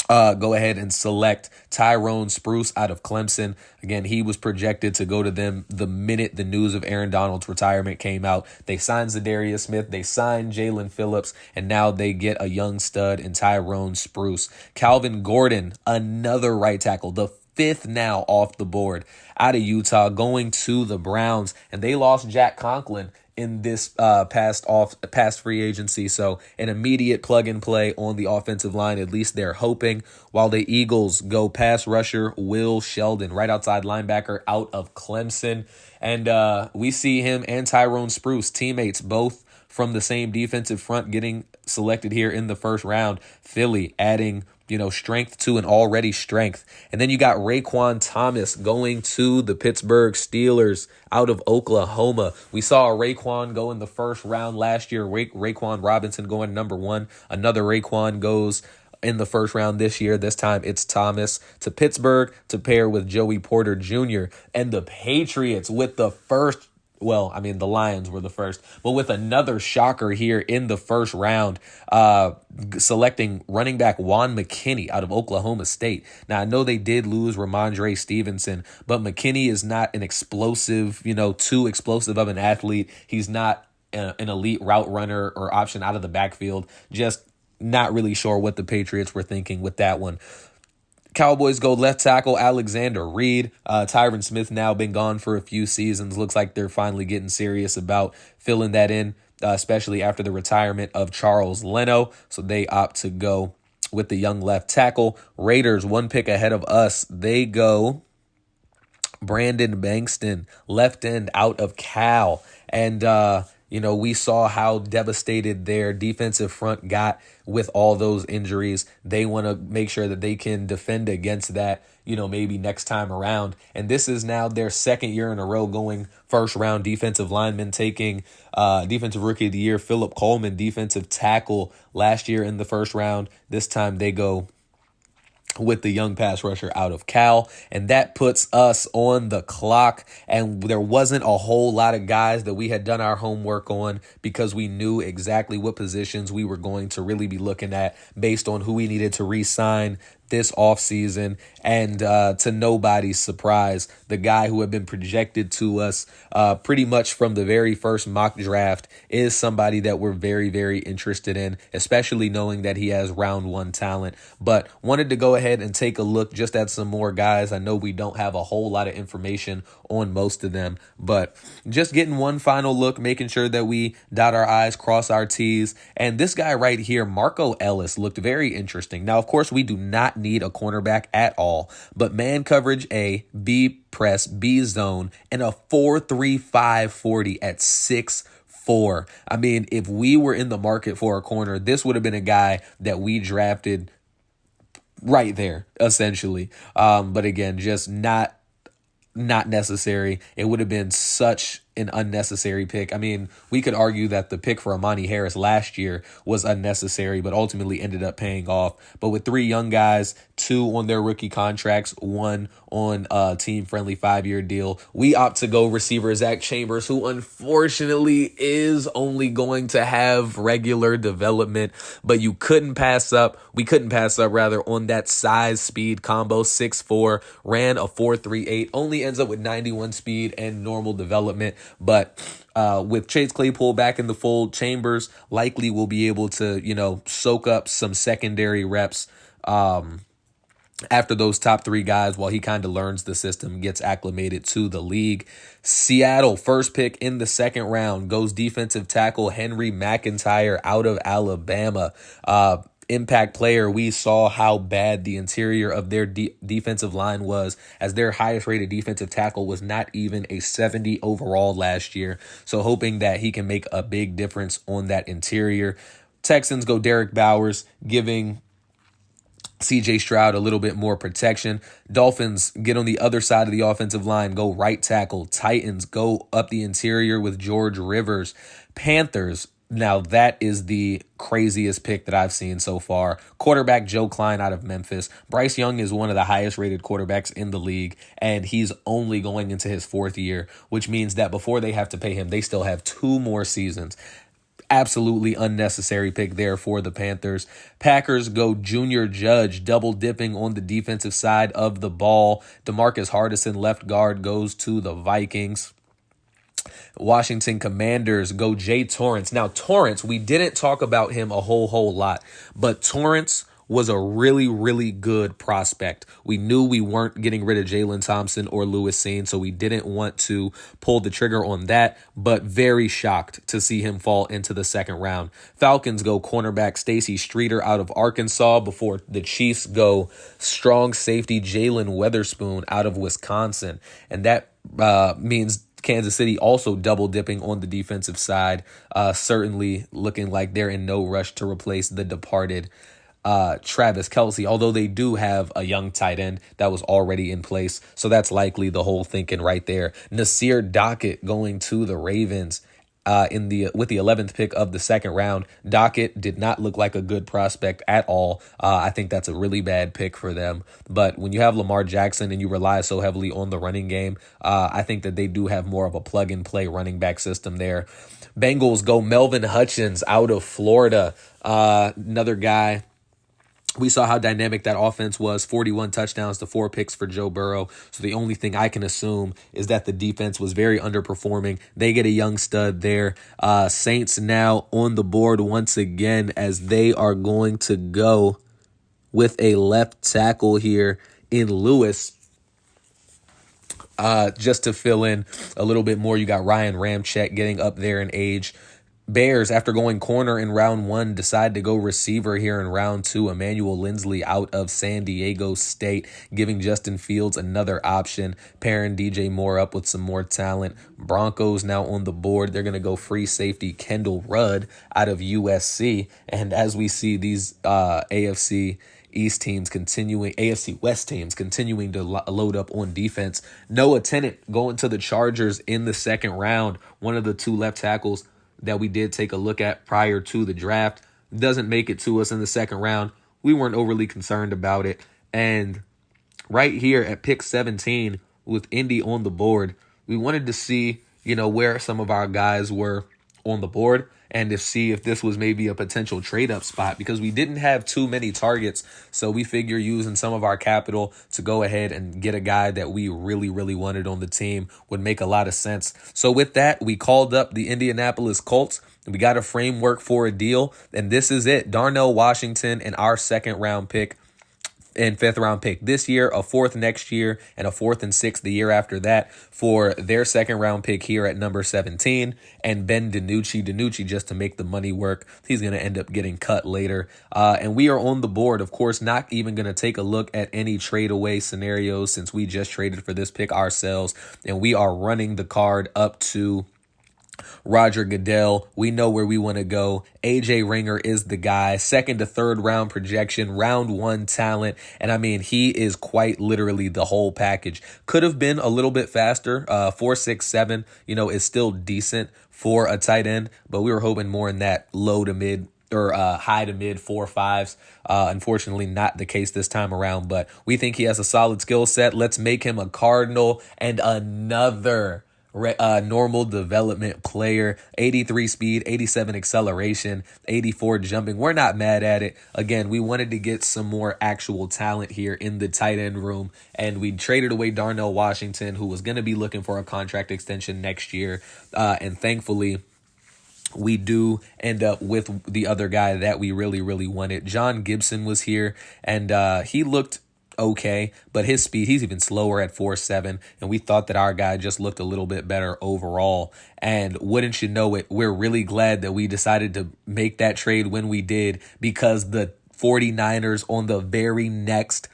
go ahead and select Tyrone Spruce out of Clemson. Again, he was projected to go to them the minute the news of Aaron Donald's retirement came out. They signed Zadarius Smith, they signed Jalen Phillips, and now they get a young stud in Tyrone Spruce. Calvin Gordon, another right tackle, the fifth now off the board out of Utah, going to the Browns, and they lost Jack Conklin in this past free agency. So an immediate plug and play on the offensive line, at least they're hoping, while the Eagles go pass rusher Will Sheldon, right outside linebacker out of Clemson. And we see him and Tyrone Spruce, teammates, both from the same defensive front, getting selected here in the first round. Philly adding strength to an already strength. And then you got Raekwon Thomas going to the Pittsburgh Steelers out of Oklahoma. We saw Raekwon go in the first round last year. Raekwon Robinson going number 1. Another Raekwon goes in the first round this year. This time it's Thomas to Pittsburgh to pair with Joey Porter Jr. And the Patriots with the first. Well, I mean, the Lions were the first, but with another shocker here in the first round, selecting running back Juan McKinney out of Oklahoma State. Now, I know they did lose Ramondre Stevenson, but McKinney is not an explosive, too explosive of an athlete. He's not an elite route runner or option out of the backfield. Just not really sure what the Patriots were thinking with that one. Cowboys go left tackle Alexander Reed. Tyron Smith now been gone for a few seasons. Looks like they're finally getting serious about filling that in, especially after the retirement of Charles Leno. So they opt to go with the young left tackle. Raiders, one pick ahead of us. They go Brandon Bankston, left end out of Cal. And, we saw how devastated their defensive front got with all those injuries. They want to make sure that they can defend against that, maybe next time around. And this is now their second year in a row going first round defensive lineman, taking defensive rookie of the year, Philip Coleman, defensive tackle last year in the first round. This time they go with the young pass rusher out of Cal, and that puts us on the clock. And there wasn't a whole lot of guys that we had done our homework on, because we knew exactly what positions we were going to really be looking at based on who we needed to re-sign this offseason. And to nobody's surprise, the guy who had been projected to us pretty much from the very first mock draft is somebody that we're very, very interested in, especially knowing that he has round 1 talent. But wanted to go ahead and take a look just at some more guys. I know we don't have a whole lot of information on most of them, but just getting one final look, making sure that we dot our I's, cross our T's. And this guy right here, Marco Ellis, looked very interesting. Now, of course, we do not need a cornerback at all, but man coverage A, B press, B zone, and a 4.35 40 at 6'4". I mean, if we were in the market for a corner, this would have been a guy that we drafted right there, essentially. But again, just not necessary. It would have been such an unnecessary pick. I mean, we could argue that the pick for Amani Harris last year was unnecessary, but ultimately ended up paying off. But with 3 young guys, 2 on their rookie contracts, 1 on a team-friendly 5-year deal, we opt to go receiver Zach Chambers, who unfortunately is only going to have regular development, but we couldn't pass up on that size-speed combo. 6'4", ran a 4.38, only ends up with 91 speed and normal development. But with Chase Claypool back in the fold, Chambers likely will be able to, soak up some secondary reps after those top 3 guys while he kind of learns the system, gets acclimated to the league. Seattle, first pick in the second round, goes defensive tackle Henry McIntyre out of Alabama. impact player, we saw how bad the interior of their defensive line was, as their highest rated defensive tackle was not even a 70 overall last year. So hoping that he can make a big difference on that interior. Texans go Derek Bowers, giving CJ Stroud a little bit more protection. Dolphins get on the other side of the offensive line, go right tackle. Titans go up the interior with George Rivers. Panthers, now that is the craziest pick that I've seen so far. Quarterback Joe Klein out of Memphis. Bryce Young is one of the highest rated quarterbacks in the league, and he's only going into his 4th year, which means that before they have to pay him, they still have 2 more seasons. Absolutely unnecessary pick there for the Panthers. Packers go Junior Judge, double dipping on the defensive side of the ball. DeMarcus Hardison, left guard, goes to the Vikings. Washington Commanders go Jay Torrance. Now, Torrance, we didn't talk about him a whole lot, but Torrance was a really, really good prospect. We knew we weren't getting rid of Jalen Thompson or Lewis Seen, so we didn't want to pull the trigger on that, but very shocked to see him fall into the 2nd round. Falcons go cornerback Stacy Streeter out of Arkansas, before the Chiefs go strong safety Jalen Weatherspoon out of Wisconsin. And that means Kansas City also double dipping on the defensive side, certainly looking like they're in no rush to replace the departed Travis Kelce, although they do have a young tight end that was already in place. So that's likely the whole thinking right there. Nasir Dockett going to the Ravens with the 11th pick of the 2nd round. Dockett did not look like a good prospect at all. I think that's a really bad pick for them. But when you have Lamar Jackson and you rely so heavily on the running game, I think that they do have more of a plug-and-play running back system there. Bengals go Melvin Hutchins out of Florida. Another guy. We saw how dynamic that offense was, 41 touchdowns to 4 picks for Joe Burrow. So the only thing I can assume is that the defense was very underperforming. They get a young stud there. Saints now on the board once again, as they are going to go with a left tackle here in Lewis. Just to fill in a little bit more, you got Ryan Ramczyk getting up there in age. Bears, after going corner in round 1, decide to go receiver here in round 2. Emmanuel Lindsley out of San Diego State, giving Justin Fields another option, pairing DJ Moore up with some more talent. Broncos now on the board. They're going to go free safety Kendall Rudd out of USC. And as we see these AFC West teams continuing to load up on defense. Noah Tennant going to the Chargers in the 2nd round, one of the 2 left tackles that we did take a look at prior to the draft. Doesn't make it to us in the 2nd round. We weren't overly concerned about it. And right here at pick 17 with Indy on the board, we wanted to see, where some of our guys were on the board and to see if this was maybe a potential trade-up spot, because we didn't have too many targets. So we figure using some of our capital to go ahead and get a guy that we really, really wanted on the team would make a lot of sense. So with that, we called up the Indianapolis Colts. We got a framework for a deal, and this is it. Darnell Washington and our 2nd round pick and 5th round pick this year, a 4th next year, and a 4th and 6th the year after that for their 2nd round pick here at number 17. And Ben DiNucci just to make the money work. He's going to end up getting cut later. And we are on the board, of course, not even going to take a look at any trade away scenarios since we just traded for this pick ourselves. And we are running the card up to Roger Goodell. We know where we want to go. AJ Ringer is the guy. 2nd to 3rd round projection, round 1 talent. And I mean, he is quite literally the whole package. Could have been a little bit faster. 4.67, is still decent for a tight end, but we were hoping more in that low to mid or high to mid 4.5s. Unfortunately, not the case this time around, but we think he has a solid skill set. Let's make him a Cardinal and another normal development player. 83 speed, 87 acceleration, 84 jumping. We're not mad at it. Again, we wanted to get some more actual talent here in the tight end room, and we traded away Darnell Washington, who was going to be looking for a contract extension next year. And thankfully, we do end up with the other guy that we really, really wanted. John Gibson was here, and he looked okay, but his speed, he's even slower at 4.7, and we thought that our guy just looked a little bit better overall. And wouldn't you know it, we're really glad that we decided to make that trade when we did, because the 49ers on the very next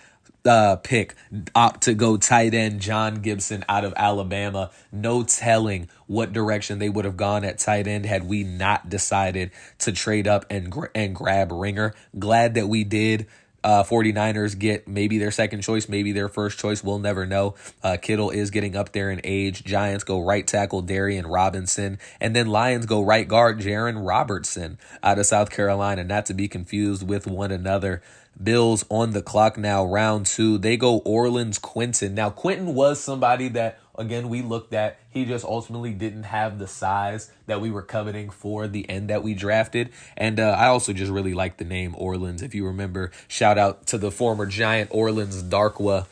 pick opt to go tight end John Gibson out of Alabama. No telling what direction they would have gone at tight end had we not decided to trade up and grab Ringer. Glad that we did. 49ers get maybe their second choice, maybe their first choice. We'll never know. Kittle is getting up there in age. Giants go right tackle Darian Robinson. And then Lions go right guard Jaron Robertson out of South Carolina, not to be confused with one another. Bills on the clock now, round 2. They go Orleans Quinton. Now, Quinton was somebody that, again, we looked at. He just ultimately didn't have the size that we were coveting for the end that we drafted. And I also just really like the name Orleans. If you remember, shout out to the former Giant Orleans Darkwa.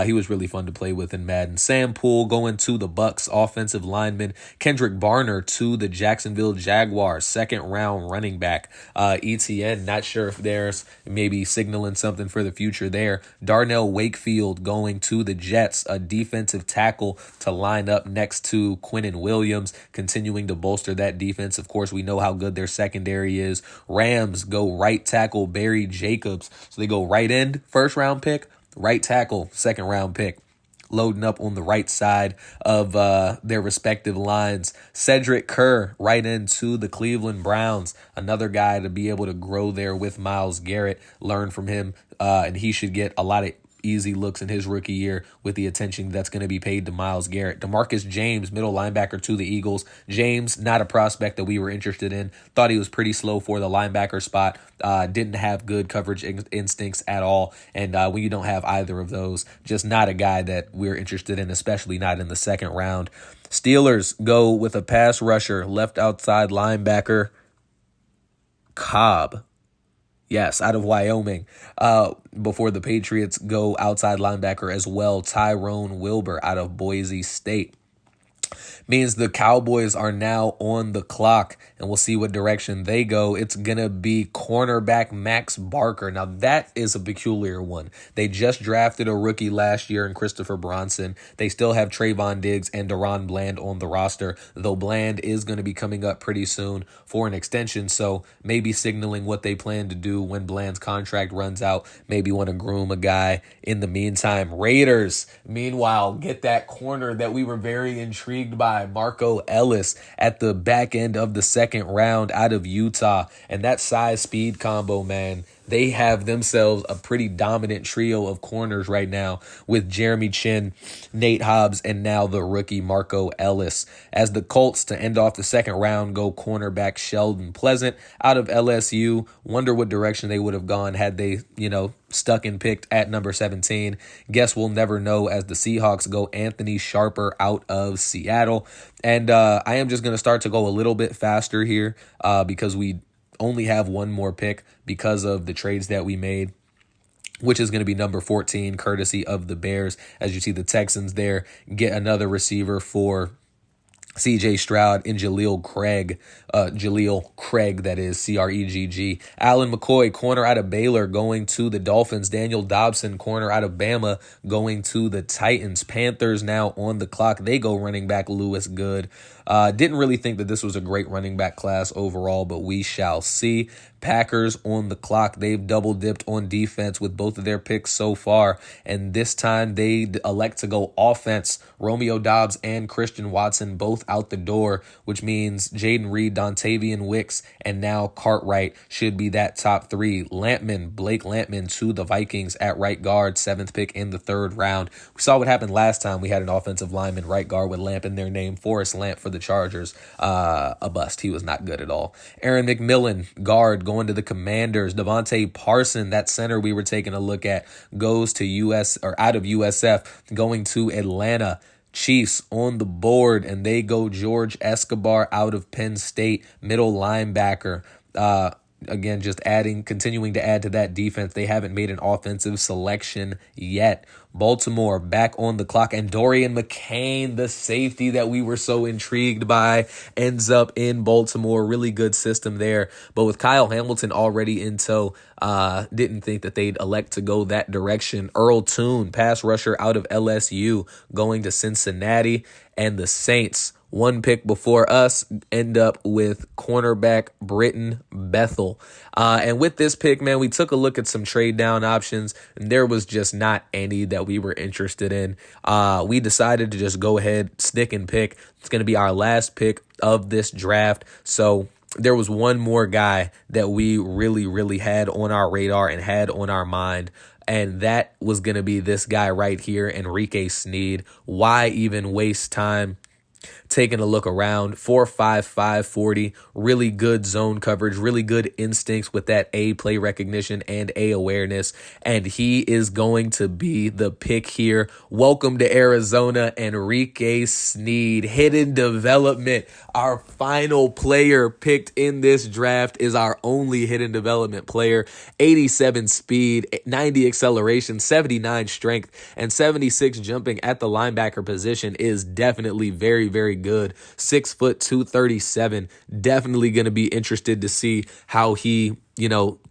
He was really fun to play with in Madden. Sam Poole going to the Bucks, offensive lineman. Kendrick Barner to the Jacksonville Jaguars, second round running back. ETN, not sure if there's maybe signaling something for the future there. Darnell Wakefield going to the Jets, a defensive tackle to line up next to Quinnen Williams, continuing to bolster that defense. Of course, we know how good their secondary is. Rams go right tackle Barry Jacobs. So they go right end, first round pick, right tackle, second round pick, loading up on the right side of their respective lines. Cedric Kerr right into the Cleveland Browns, another guy to be able to grow there with Myles Garrett, learn from him, and he should get a lot of easy looks in his rookie year with the attention that's going to be paid to Myles Garrett. DeMarcus James, middle linebacker to the Eagles. James, not a prospect that we were interested in. Thought he was pretty slow for the linebacker spot. Didn't have good coverage instincts at all. And when you don't have either of those, just not a guy that we're interested in, especially not in the second round. Steelers go with a pass rusher, left outside linebacker, Cobb. Yes, out of Wyoming. Before the Patriots go outside linebacker as well, Tyrone Wilbur out of Boise State. Means the Cowboys are now on the clock, and we'll see what direction they go. It's going to be cornerback Max Barker. Now, that is a peculiar one. They just drafted a rookie last year in Christopher Bronson. They still have Trayvon Diggs and Deron Bland on the roster, though Bland is going to be coming up pretty soon for an extension, so maybe signaling what they plan to do when Bland's contract runs out. Maybe want to groom a guy in the meantime. Raiders, meanwhile, get that corner that we were very intrigued by, Marco Ellis, at the back end of the second round out of Utah. And that size-speed combo, man, they have themselves a pretty dominant trio of corners right now with Jeremy Chin, Nate Hobbs, and now the rookie Marco Ellis. As the Colts, to end off the second round, go cornerback Sheldon Pleasant out of LSU. Wonder what direction they would have gone had they, stuck and picked at number 17. Guess we'll never know, as the Seahawks go Anthony Sharper out of Seattle. And I am just going to start to go a little bit faster here because we only have one more pick because of the trades that we made, which is going to be number 14, courtesy of the Bears. As you see, the Texans there get another receiver for C.J. Stroud and Jaleel Craig, that is, Cregg. Alan McCoy, corner out of Baylor, going to the Dolphins. Daniel Dobson, corner out of Bama, going to the Titans. Panthers now on the clock. They go running back Lewis Good. Didn't really think that this was a great running back class overall, but we shall see. Packers on the clock. They've double dipped on defense with both of their picks so far, and this time they elect to go offense. Romeo Doubs and Christian Watson both out the door, which means Jaden Reed, Dontavian Wicks, and now Cartwright should be that top three. Blake Lampman to the Vikings at right guard, 7th pick in the 3rd round. We saw what happened last time we had an offensive lineman right guard with Lamp in their name, Forrest Lamp for the Chargers. A bust. He was not good at all. Aaron McMillan, guard, going to the Commanders. Devontae Parson, that center we were taking a look at, goes to out of USF, going to Atlanta. Chiefs on the board, and they go George Escobar out of Penn State, middle linebacker. Again, just continuing to add to that defense. They haven't made an offensive selection yet. Baltimore back on the clock, and Dorian McCain, the safety that we were so intrigued by, ends up in Baltimore. Really good system there. But with Kyle Hamilton already in tow, didn't think that they'd elect to go that direction. Earl Toon, pass rusher out of LSU, going to Cincinnati. And the Saints one pick before us, end up with cornerback Britton Bethel. And with this pick, man, we took a look at some trade down options, and there was just not any that we were interested in. We decided to just go ahead, stick and pick. It's going to be our last pick of this draft. So there was one more guy that we really, really had on our radar and had on our mind, and that was going to be this guy right here, Enrique Sneed. Why even waste time taking a look around? 4.55 40, really good zone coverage, really good instincts with that A, play recognition, and A, awareness. And he is going to be the pick here. Welcome to Arizona, Enrique Sneed. Hidden development. Our final player picked in this draft is our only hidden development player. 87 speed, 90 acceleration, 79 strength, and 76 jumping at the linebacker position is definitely very, very good. 6 foot 237. Definitely going to be interested to see how he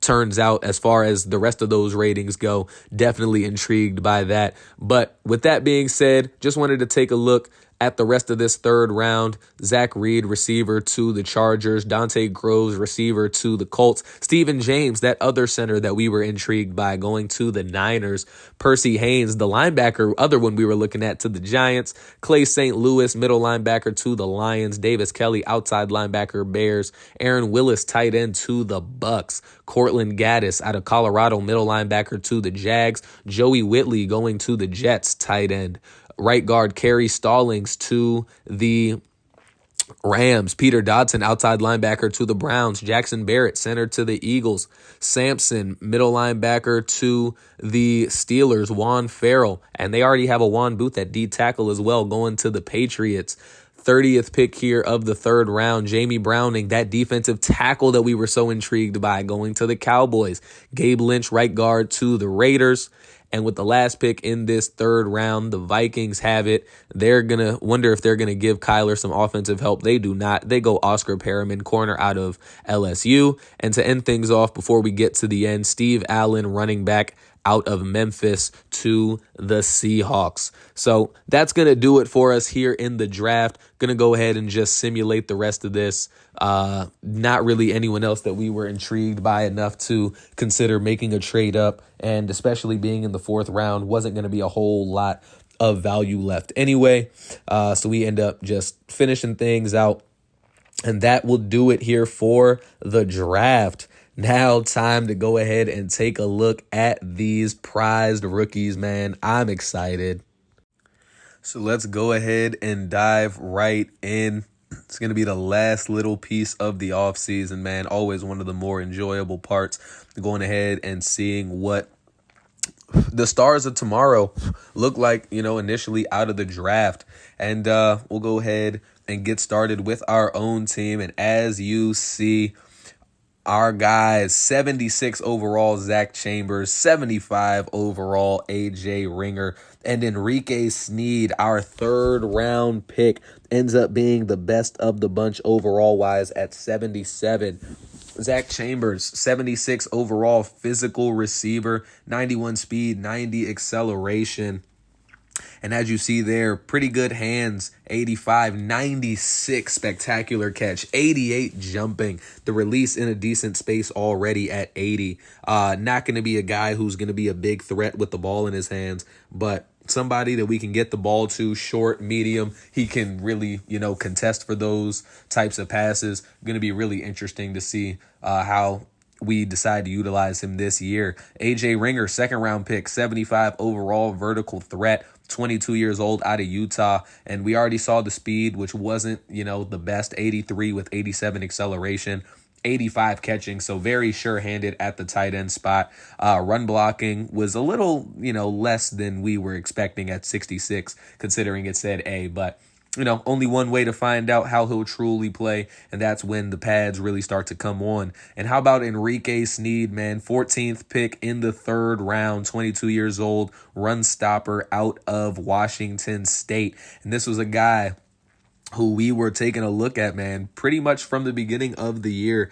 turns out as far as the rest of those ratings go. Definitely intrigued by that. But with that being said, just wanted to take a look at the rest of this third round. Zach Reed, receiver to the Chargers. Dante Groves, receiver to the Colts. Steven James, that other center that we were intrigued by, going to the Niners. Percy Haynes, the linebacker, other one we were looking at, to the Giants. Clay St. Louis, middle linebacker to the Lions. Davis Kelly, outside linebacker, Bears. Aaron Willis, tight end to the Bucks. Cortland Gaddis out of Colorado, middle linebacker to the Jags. Joey Whitley going to the Jets, tight end. Right guard Kerry Stallings to the Rams. Peter Dodson, outside linebacker to the Browns. Jackson Barrett, center to the Eagles. Sampson, middle linebacker to the Steelers. Juan Farrell, and they already have a Juan Booth at D tackle as well, going to the Patriots. 30th pick here of the third round, Jamie Browning, that defensive tackle that we were so intrigued by, going to the Cowboys. Gabe Lynch, right guard to the Raiders. And with the last pick in this third round, the Vikings have it. They're going to wonder if they're going to give Kyler some offensive help. They do not. They go Oscar Perriman, corner out of LSU. And to end things off before we get to the end, Steve Allen, running back out of Memphis to the Seahawks. So that's going to do it for us here in the draft. Going to go ahead and just simulate the rest of this. Not really anyone else that we were intrigued by enough to consider making a trade up, and especially being in the fourth round, wasn't going to be a whole lot of value left anyway. So we end up just finishing things out, and that will do it here for the draft. Now time to go ahead and take a look at these prized rookies, man. I'm excited. So let's go ahead and dive right in. It's going to be the last little piece of the offseason, man. Always one of the more enjoyable parts, going ahead and seeing what the stars of tomorrow look like, initially out of the draft. And we'll go ahead and get started with our own team. And as you see, our guys, 76 overall, Zach Chambers, 75 overall, AJ Ringer, and Enrique Sneed, our third round pick, ends up being the best of the bunch overall wise at 77. Zach Chambers, 76 overall, physical receiver, 91 speed, 90 acceleration. And as you see there, pretty good hands, 85, 96 spectacular catch, 88 jumping, the release in a decent space already at 80. Not going to be a guy who's going to be a big threat with the ball in his hands, but somebody that we can get the ball to, short, medium. He can really, contest for those types of passes. Going to be really interesting to see how we decide to utilize him this year. AJ Ringer, second round pick, 75 overall, vertical threat, 22 years old, out of Utah. And we already saw the speed, which wasn't, the best, 83 with 87 acceleration, 85 catching, so very sure-handed at the tight end spot. Run blocking was a little, less than we were expecting at 66, considering it said A, but only one way to find out how he'll truly play, and that's when the pads really start to come on. And how about Enrique Sneed, man? 14th pick in the third round, 22 years old, run stopper out of Washington State. And this was a guy who we were taking a look at, man, pretty much from the beginning of the year.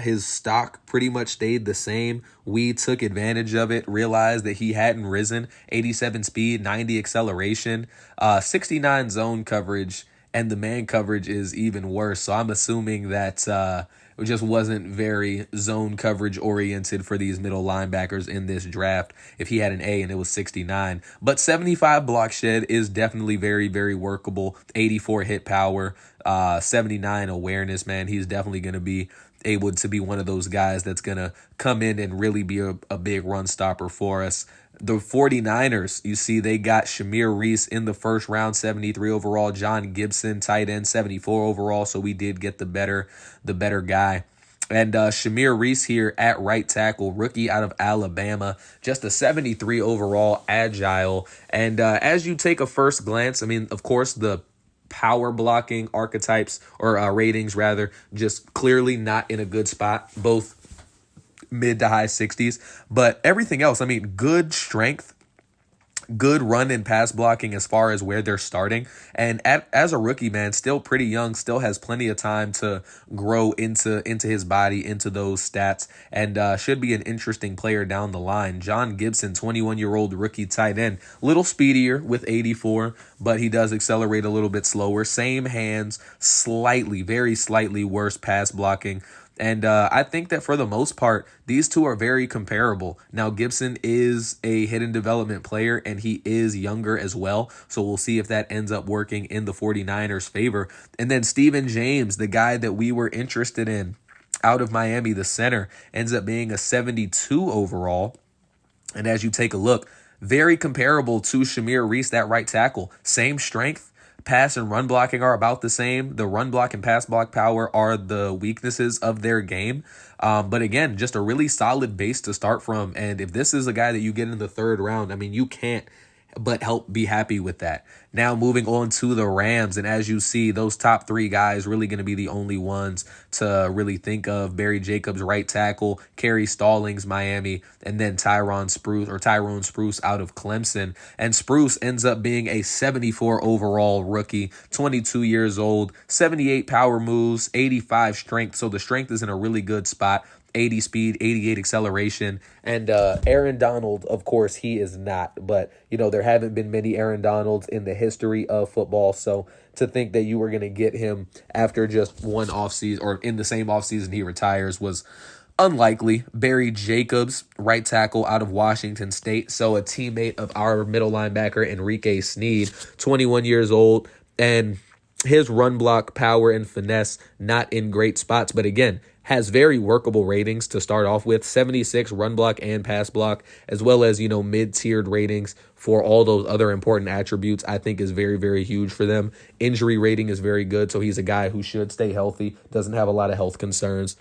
His stock pretty much stayed the same. We took advantage of it, realized that he hadn't risen. 87 speed, 90 acceleration, 69 zone coverage, and the man coverage is even worse. So I'm assuming that it just wasn't very zone coverage oriented for these middle linebackers in this draft. If he had an A and it was 69, but 75 block shed is definitely very, very workable. 84 hit power, 79 awareness, man. He's definitely going to be able to be one of those guys that's going to come in and really be a big run stopper for us. The 49ers, you see, they got Shamir Reese in the first round, 73 overall. John Gibson, tight end, 74 overall. So we did get the better guy. And Shamir Reese here at right tackle, rookie out of Alabama, just a 73 overall, agile. And as you take a first glance, I mean, of course, the power blocking archetypes or ratings rather, just clearly not in a good spot, both mid to high 60s, but everything else, I mean, good strength, good run and pass blocking as far as where they're starting. And as a rookie, man, still pretty young, still has plenty of time to grow into his body, into those stats, and should be an interesting player down the line. John Gibson, 21-year-old rookie tight end, little speedier with 84, but he does accelerate a little bit slower. Same hands, very slightly worse pass blocking. And I think that for the most part, these two are very comparable. Now, Gibson is a hidden development player, and he is younger as well. So we'll see if that ends up working in the 49ers' favor. And then Steven James, the guy that we were interested in out of Miami, the center, ends up being a 72 overall. And as you take a look, very comparable to Shamir Reese, that right tackle. Same strength. Pass and run blocking are about the same. The run block and pass block power are the weaknesses of their game. But again, just a really solid base to start from. And if this is a guy that you get in the third round, I mean, you can't but help be happy with that. Now moving on to the Rams, and as you see, those top three guys really going to be the only ones to really think of. Barry Jacobs, right tackle, Kerry Stallings, Miami, and then Tyrone Spruce out of Clemson. And Spruce ends up being a 74 overall rookie, 22 years old, 78 power moves, 85 strength. So the strength is in a really good spot. 80 speed, 88 acceleration, and Aaron Donald, of course, he is not. But, there haven't been many Aaron Donalds in the history of football, so to think that you were going to get him after just one offseason, or in the same offseason he retires, was unlikely. Barry Jacobs, right tackle out of Washington State, so a teammate of our middle linebacker, Enrique Sneed, 21 years old, and his run block power and finesse not in great spots, but again, has very workable ratings to start off with, 76 run block and pass block, as well as, mid-tiered ratings for all those other important attributes. I think is very, very huge for them. Injury rating is very good, so he's a guy who should stay healthy, doesn't have a lot of health concerns.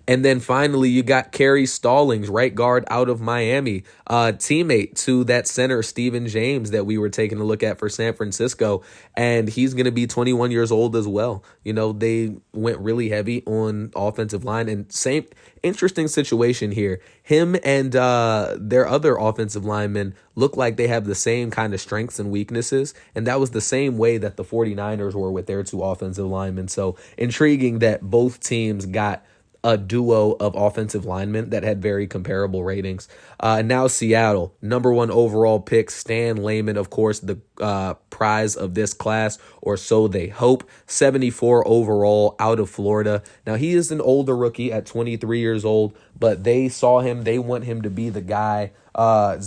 And then finally, you got Kerry Stallings, right guard out of Miami, teammate to that center, Steven James, that we were taking a look at for San Francisco. And he's going to be 21 years old as well. They went really heavy on offensive line, and same interesting situation here. Him and their other offensive linemen look like they have the same kind of strengths and weaknesses. And that was the same way that the 49ers were with their two offensive linemen. So intriguing that both teams got a duo of offensive linemen that had very comparable ratings. Now Seattle, number 1 overall pick, Stan Layman, of course, the prize of this class, or so they hope, 74 overall out of Florida. Now he is an older rookie at 23 years old, but they saw him, they want him to be the guy.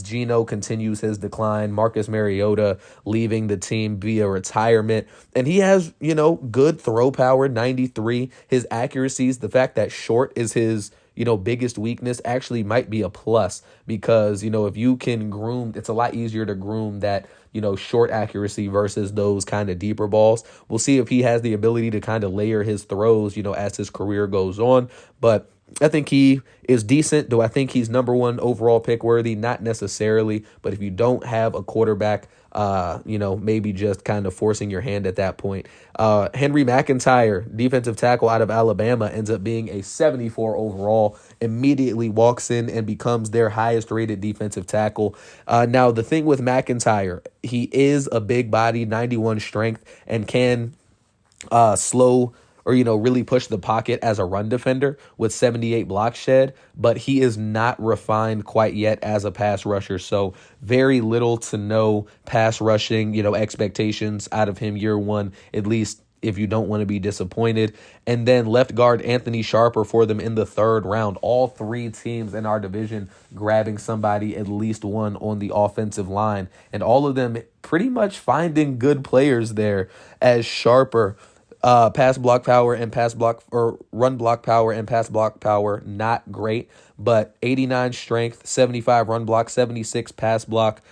Geno continues his decline. Marcus Mariota leaving the team via retirement. And he has, good throw power, 93. His accuracies, the fact that short is his, biggest weakness, actually might be a plus because, if you can groom, it's a lot easier to groom that, short accuracy versus those kind of deeper balls. We'll see if he has the ability to kind of layer his throws, as his career goes on. But I think he is decent. Do I think he's number 1 overall pick worthy? Not necessarily, but if you don't have a quarterback, maybe just kind of forcing your hand at that point. Henry McIntyre, defensive tackle out of Alabama, ends up being a 74 overall, immediately walks in and becomes their highest rated defensive tackle. Now, the thing with McIntyre, he is a big body, 91 strength, and can slow or, really push the pocket as a run defender with 78 blocks shed, but he is not refined quite yet as a pass rusher. So very little to no pass rushing, expectations out of him year one, at least if you don't want to be disappointed. And then left guard Anthony Sharper for them in the third round. All three teams in our division grabbing somebody, at least one on the offensive line. And all of them pretty much finding good players there, as Sharper, pass block power and pass block, or run block power and pass block power, not great, but 89 strength, 75 run block, 76 pass block,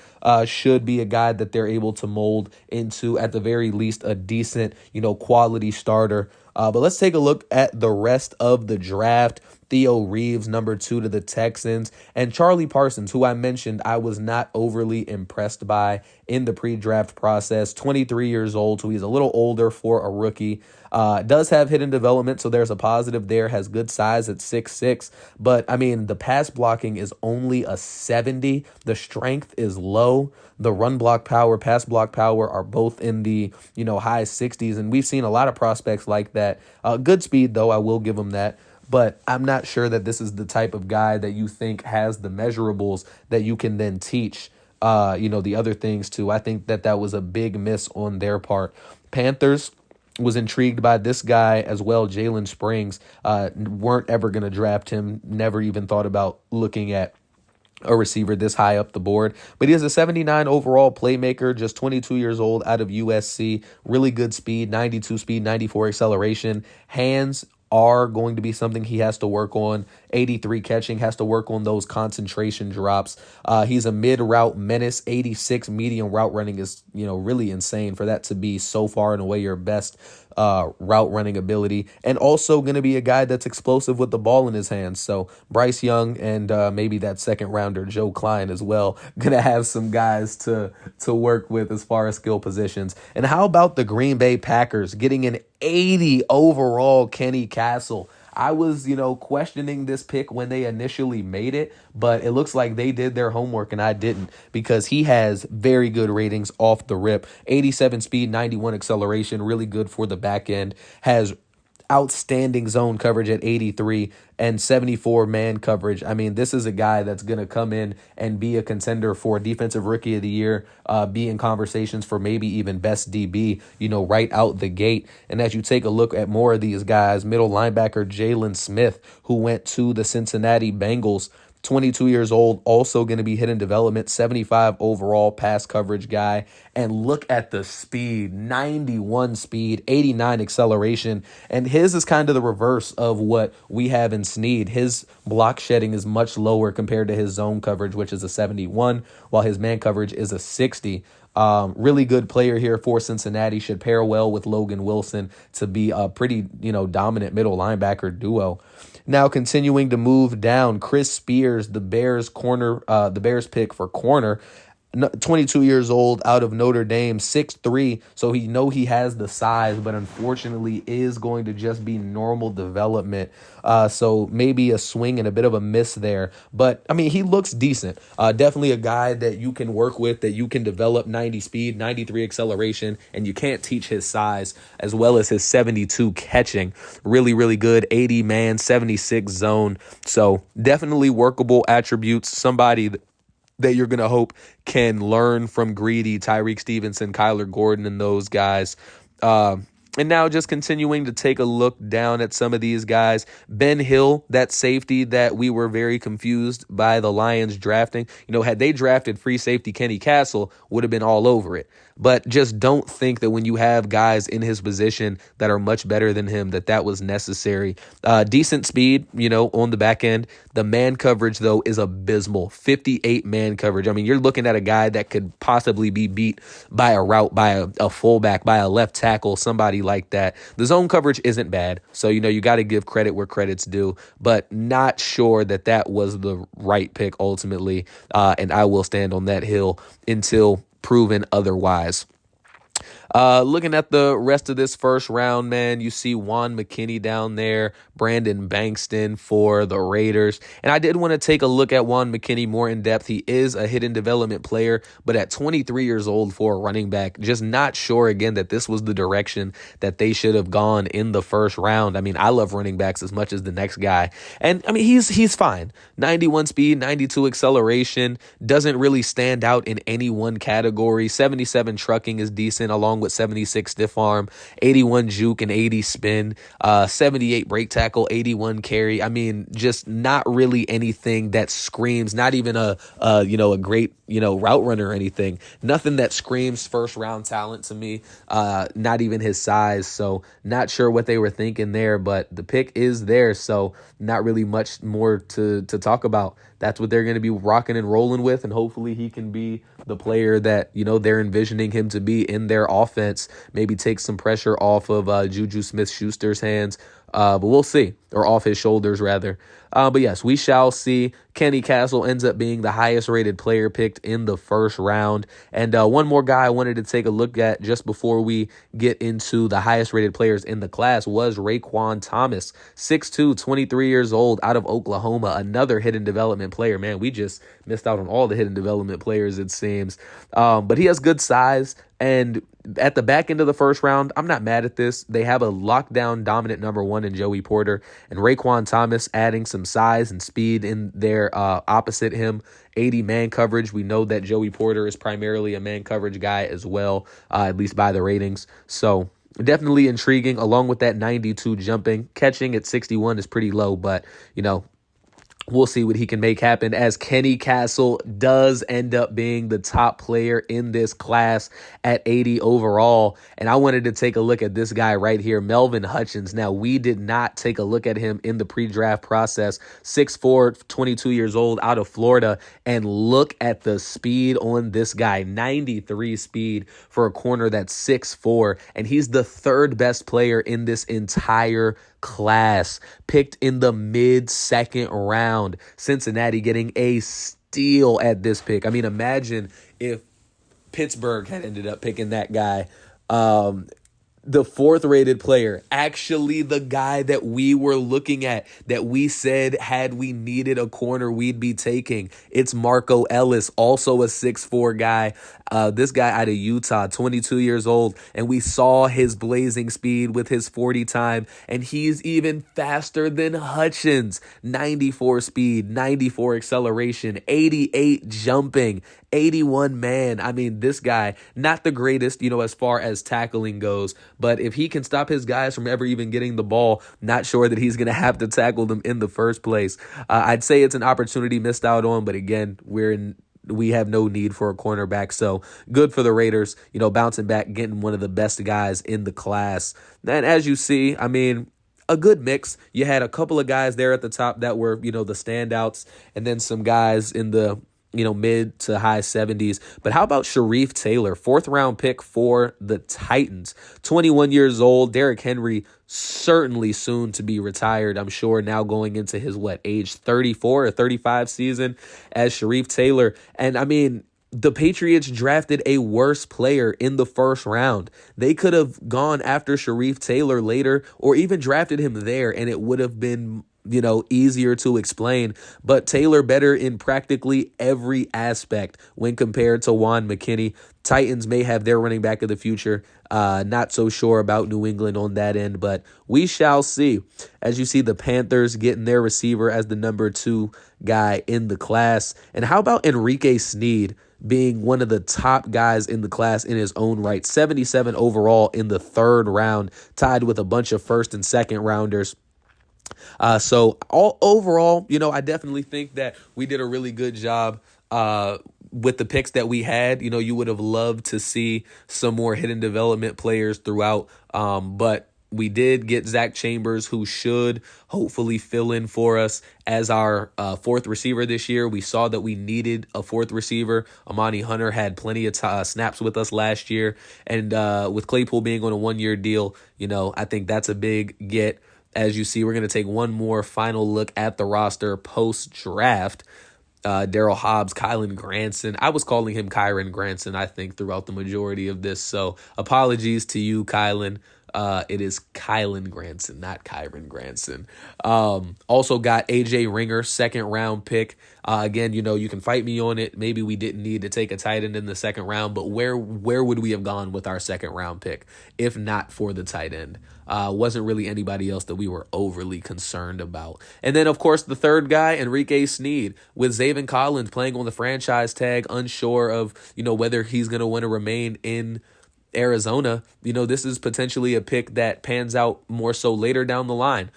should be a guy that they're able to mold into, at the very least, a decent, quality starter. But let's take a look at the rest of the draft. Theo Reeves, number 2 to the Texans, and Charlie Parsons, who I mentioned I was not overly impressed by in the pre-draft process. 23 years old, so he's a little older for a rookie. Does have hidden development, so there's a positive there. Has good size at 6'6", but I mean, the pass blocking is only a 70. The strength is low. The run block power, pass block power are both in the high 60s, and we've seen a lot of prospects like that. Good speed, though, I will give him that. But I'm not sure that this is the type of guy that you think has the measurables that you can then teach, the other things to. I think that was a big miss on their part. Panthers was intrigued by this guy as well, Jalen Springs. Weren't ever going to draft him. Never even thought about looking at a receiver this high up the board. But he is a 79 overall playmaker, just 22 years old, out of USC. Really good speed, 92 speed, 94 acceleration. Hands are going to be something he has to work on. 83 catching, has to work on those concentration drops. He's a mid-route menace. 86 medium route running is, really insane for that to be so far and away your best route running ability. And also going to be a guy that's explosive with the ball in his hands. So Bryce Young and maybe that second rounder, Joe Klein, as well, going to have some guys to work with as far as skill positions. And how about the Green Bay Packers getting an 80 overall Kenny Castle? I was, questioning this pick when they initially made it, but it looks like they did their homework and I didn't, because he has very good ratings off the rip. 87 speed, 91 acceleration, really good for the back end. Has outstanding zone coverage at 83 and 74 man coverage. I mean, this is a guy that's going to come in and be a contender for Defensive Rookie of the Year, be in conversations for maybe even best DB, right out the gate. And as you take a look at more of these guys, middle linebacker Jalen Smith, who went to the Cincinnati Bengals, 22 years old, also going to be hidden development, 75 overall pass coverage guy. And look at the speed, 91 speed, 89 acceleration. And his is kind of the reverse of what we have in Snead. His block shedding is much lower compared to his zone coverage, which is a 71, while his man coverage is a 60. Really good player here for Cincinnati. Should pair well with Logan Wilson to be a pretty, dominant middle linebacker duo. Now continuing to move down, Chris Spears, the Bears pick for corner. 22 years old, out of Notre Dame, 6'3", so he has the size, but unfortunately is going to just be normal development. So maybe a swing and a bit of a miss there. But, I mean, he looks decent. Definitely a guy that you can work with, that you can develop. 90 speed, 93 acceleration, and you can't teach his size, as well as his 72 catching. Really, really good. 80 man, 76 zone. So definitely workable attributes. Somebody that you're going to hope can learn from Greedy, Tyreek Stevenson, Kyler Gordon, and those guys. And now just continuing to take a look down at some of these guys. Ben Hill, that safety that we were very confused by the Lions drafting. Had they drafted free safety Kenny Castle, would have been all over it. But just don't think that when you have guys in his position that are much better than him, that was necessary. Decent speed, on the back end. The man coverage, though, is abysmal. 58 man coverage. I mean, you're looking at a guy that could possibly be beat by a route, by a fullback, by a left tackle, somebody like that. The zone coverage isn't bad. So, you got to give credit where credit's due. But not sure that was the right pick ultimately. And I will stand on that hill until proven otherwise. Looking at the rest of this first round, man, you see Juan McKinney down there, Brandon Bankston for the Raiders. And I did want to take a look at Juan McKinney more in depth. He is a hidden development player, but at 23 years old for a running back, just not sure again that this was the direction that they should have gone in the first round. I mean, I love running backs as much as the next guy. And I mean, he's fine. 91 speed, 92 acceleration, doesn't really stand out in any one category. 77 trucking is decent along with 76 stiff arm, 81 juke and 80 spin, 78 break tackle, 81 carry. I mean, just not really anything that screams, not even a great, route runner or anything. Nothing that screams first round talent to me. Not even his size. So not sure what they were thinking there, but the pick is there. So not really much more to talk about. That's what they're going to be rocking and rolling with, and hopefully he can be the player that, they're envisioning him to be in their offense. Maybe take some pressure off of Juju Smith-Schuster's hands, but we'll see, or off his shoulders, rather. But yes, we shall see. Kenny Castle ends up being the highest rated player picked in the first round. And one more guy I wanted to take a look at just before we get into the highest rated players in the class was Raekwon Thomas, 6'2", 23 years old, out of Oklahoma, another hidden development player. Man, we just missed out on all the hidden development players, it seems. But he has good size, and at the back end of the first round, I'm not mad at this. They have a lockdown dominant number one in Joey Porter, and Raekwon Thomas adding some size and speed in there opposite him. 80 man coverage. We know that Joey Porter is primarily a man coverage guy as well, at least by the ratings. So definitely intriguing, along with that 92 jumping. Catching at 61 is pretty low, but, we'll see what he can make happen, as Kenny Castle does end up being the top player in this class at 80 overall. And I wanted to take a look at this guy right here, Melvin Hutchins. Now, we did not take a look at him in the pre-draft process. 6'4", 22 years old, out of Florida. And look at the speed on this guy. 93 speed for a corner that's 6'4". And he's the third best player in this entire class, picked in the mid-second round. Cincinnati getting a steal at this pick. I mean, imagine if Pittsburgh had ended up picking that guy. The fourth rated player, actually the guy that we were looking at, that we said had we needed a corner we'd be taking. It's Marco Ellis, also a 6'4" guy. This guy out of Utah, 22 years old, and we saw his blazing speed with his 40 time, and he's even faster than Hutchins. 94 speed, 94 acceleration, 88 jumping, 81 man. I mean, this guy, not the greatest, as far as tackling goes, but if he can stop his guys from ever even getting the ball, not sure that he's going to have to tackle them in the first place. I'd say it's an opportunity missed out on, but again, we have no need for a cornerback. So good for the Raiders, bouncing back, getting one of the best guys in the class. And as you see, I mean, a good mix. You had a couple of guys there at the top that were, the standouts, and then some guys in the mid to high 70s. But how about Sharif Taylor, fourth round pick for the Titans, 21 years old. Derrick Henry certainly soon to be retired, I'm sure, now going into his age 34 or 35 season as Sharif Taylor. And I mean, the Patriots drafted a worse player in the first round. They could have gone after Sharif Taylor later, or even drafted him there, and it would have been easier to explain. But Taylor better in practically every aspect when compared to Juan McKinney. Titans may have their running back of the future. Not so sure about New England on that end, but we shall see. As you see, the Panthers getting their receiver as the number 2 guy in the class. And how about Enrique Sneed being one of the top guys in the class in his own right? 77 overall in the third round, tied with a bunch of first and second rounders. So overall, I definitely think that we did a really good job with the picks that we had. You would have loved to see some more hidden development players throughout, but we did get Zach Chambers, who should hopefully fill in for us as our fourth receiver this year. We saw that we needed a fourth receiver. Amani Hunter had plenty of snaps with us last year, and with Claypool being on a 1-year deal, I think that's a big get. As you see, we're going to take one more final look at the roster post-draft. Daryl Hobbs, Kylan Granson. I was calling him Kyron Granson, I think, throughout the majority of this. So apologies to you, Kylan. It is Kylan Granson, not Kyron Granson. Also got AJ Ringer, second round pick. Again, you can fight me on it. Maybe we didn't need to take a tight end in the second round, but where would we have gone with our second round pick if not for the tight end? Wasn't really anybody else that we were overly concerned about. And then, of course, the third guy, Enrique Sneed, with Zaven Collins playing on the franchise tag, unsure of, whether he's going to want to remain in Arizona. This is potentially a pick that pans out more so later down the line.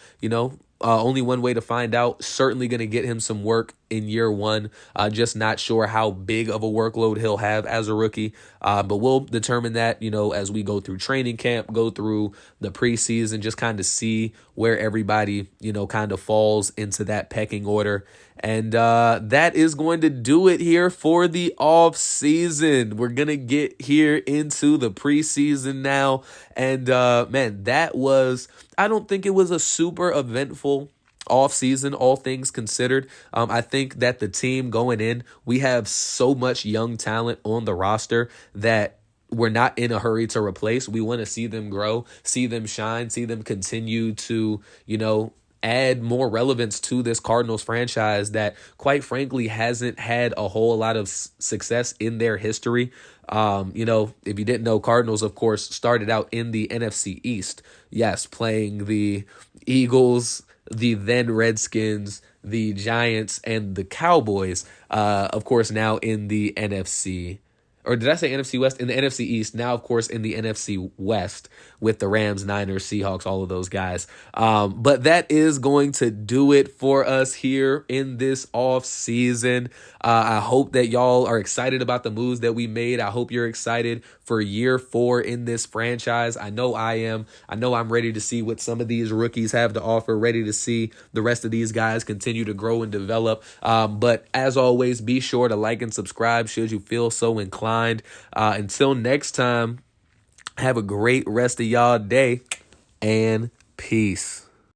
Only one way to find out. Certainly going to get him some work in year one. Just not sure how big of a workload he'll have as a rookie. But we'll determine that, as we go through training camp, go through the preseason, just kind of see where everybody, kind of falls into that pecking order. And that is going to do it here for the off season. We're going to get here into the preseason now. And man, I don't think it was a super eventful off season, all things considered. I think that the team going in, we have so much young talent on the roster that we're not in a hurry to replace. We want to see them grow, see them shine, see them continue to, add more relevance to this Cardinals franchise that, quite frankly, hasn't had a whole lot of success in their history. If you didn't know, Cardinals, of course, started out in the NFC East. Yes, playing the Eagles, the then Redskins, the Giants, and the Cowboys. Of course, now in the NFC. Or did I say NFC West? In the NFC East. Now, of course, in the NFC West with the Rams, Niners, Seahawks, all of those guys. But that is going to do it for us here in this off season. I hope that y'all are excited about the moves that we made. I hope you're excited for year 4 in this franchise. I know I am. I know I'm ready to see what some of these rookies have to offer, ready to see the rest of these guys continue to grow and develop. But as always, be sure to like and subscribe should you feel so inclined. Until next time, have a great rest of y'all day and peace.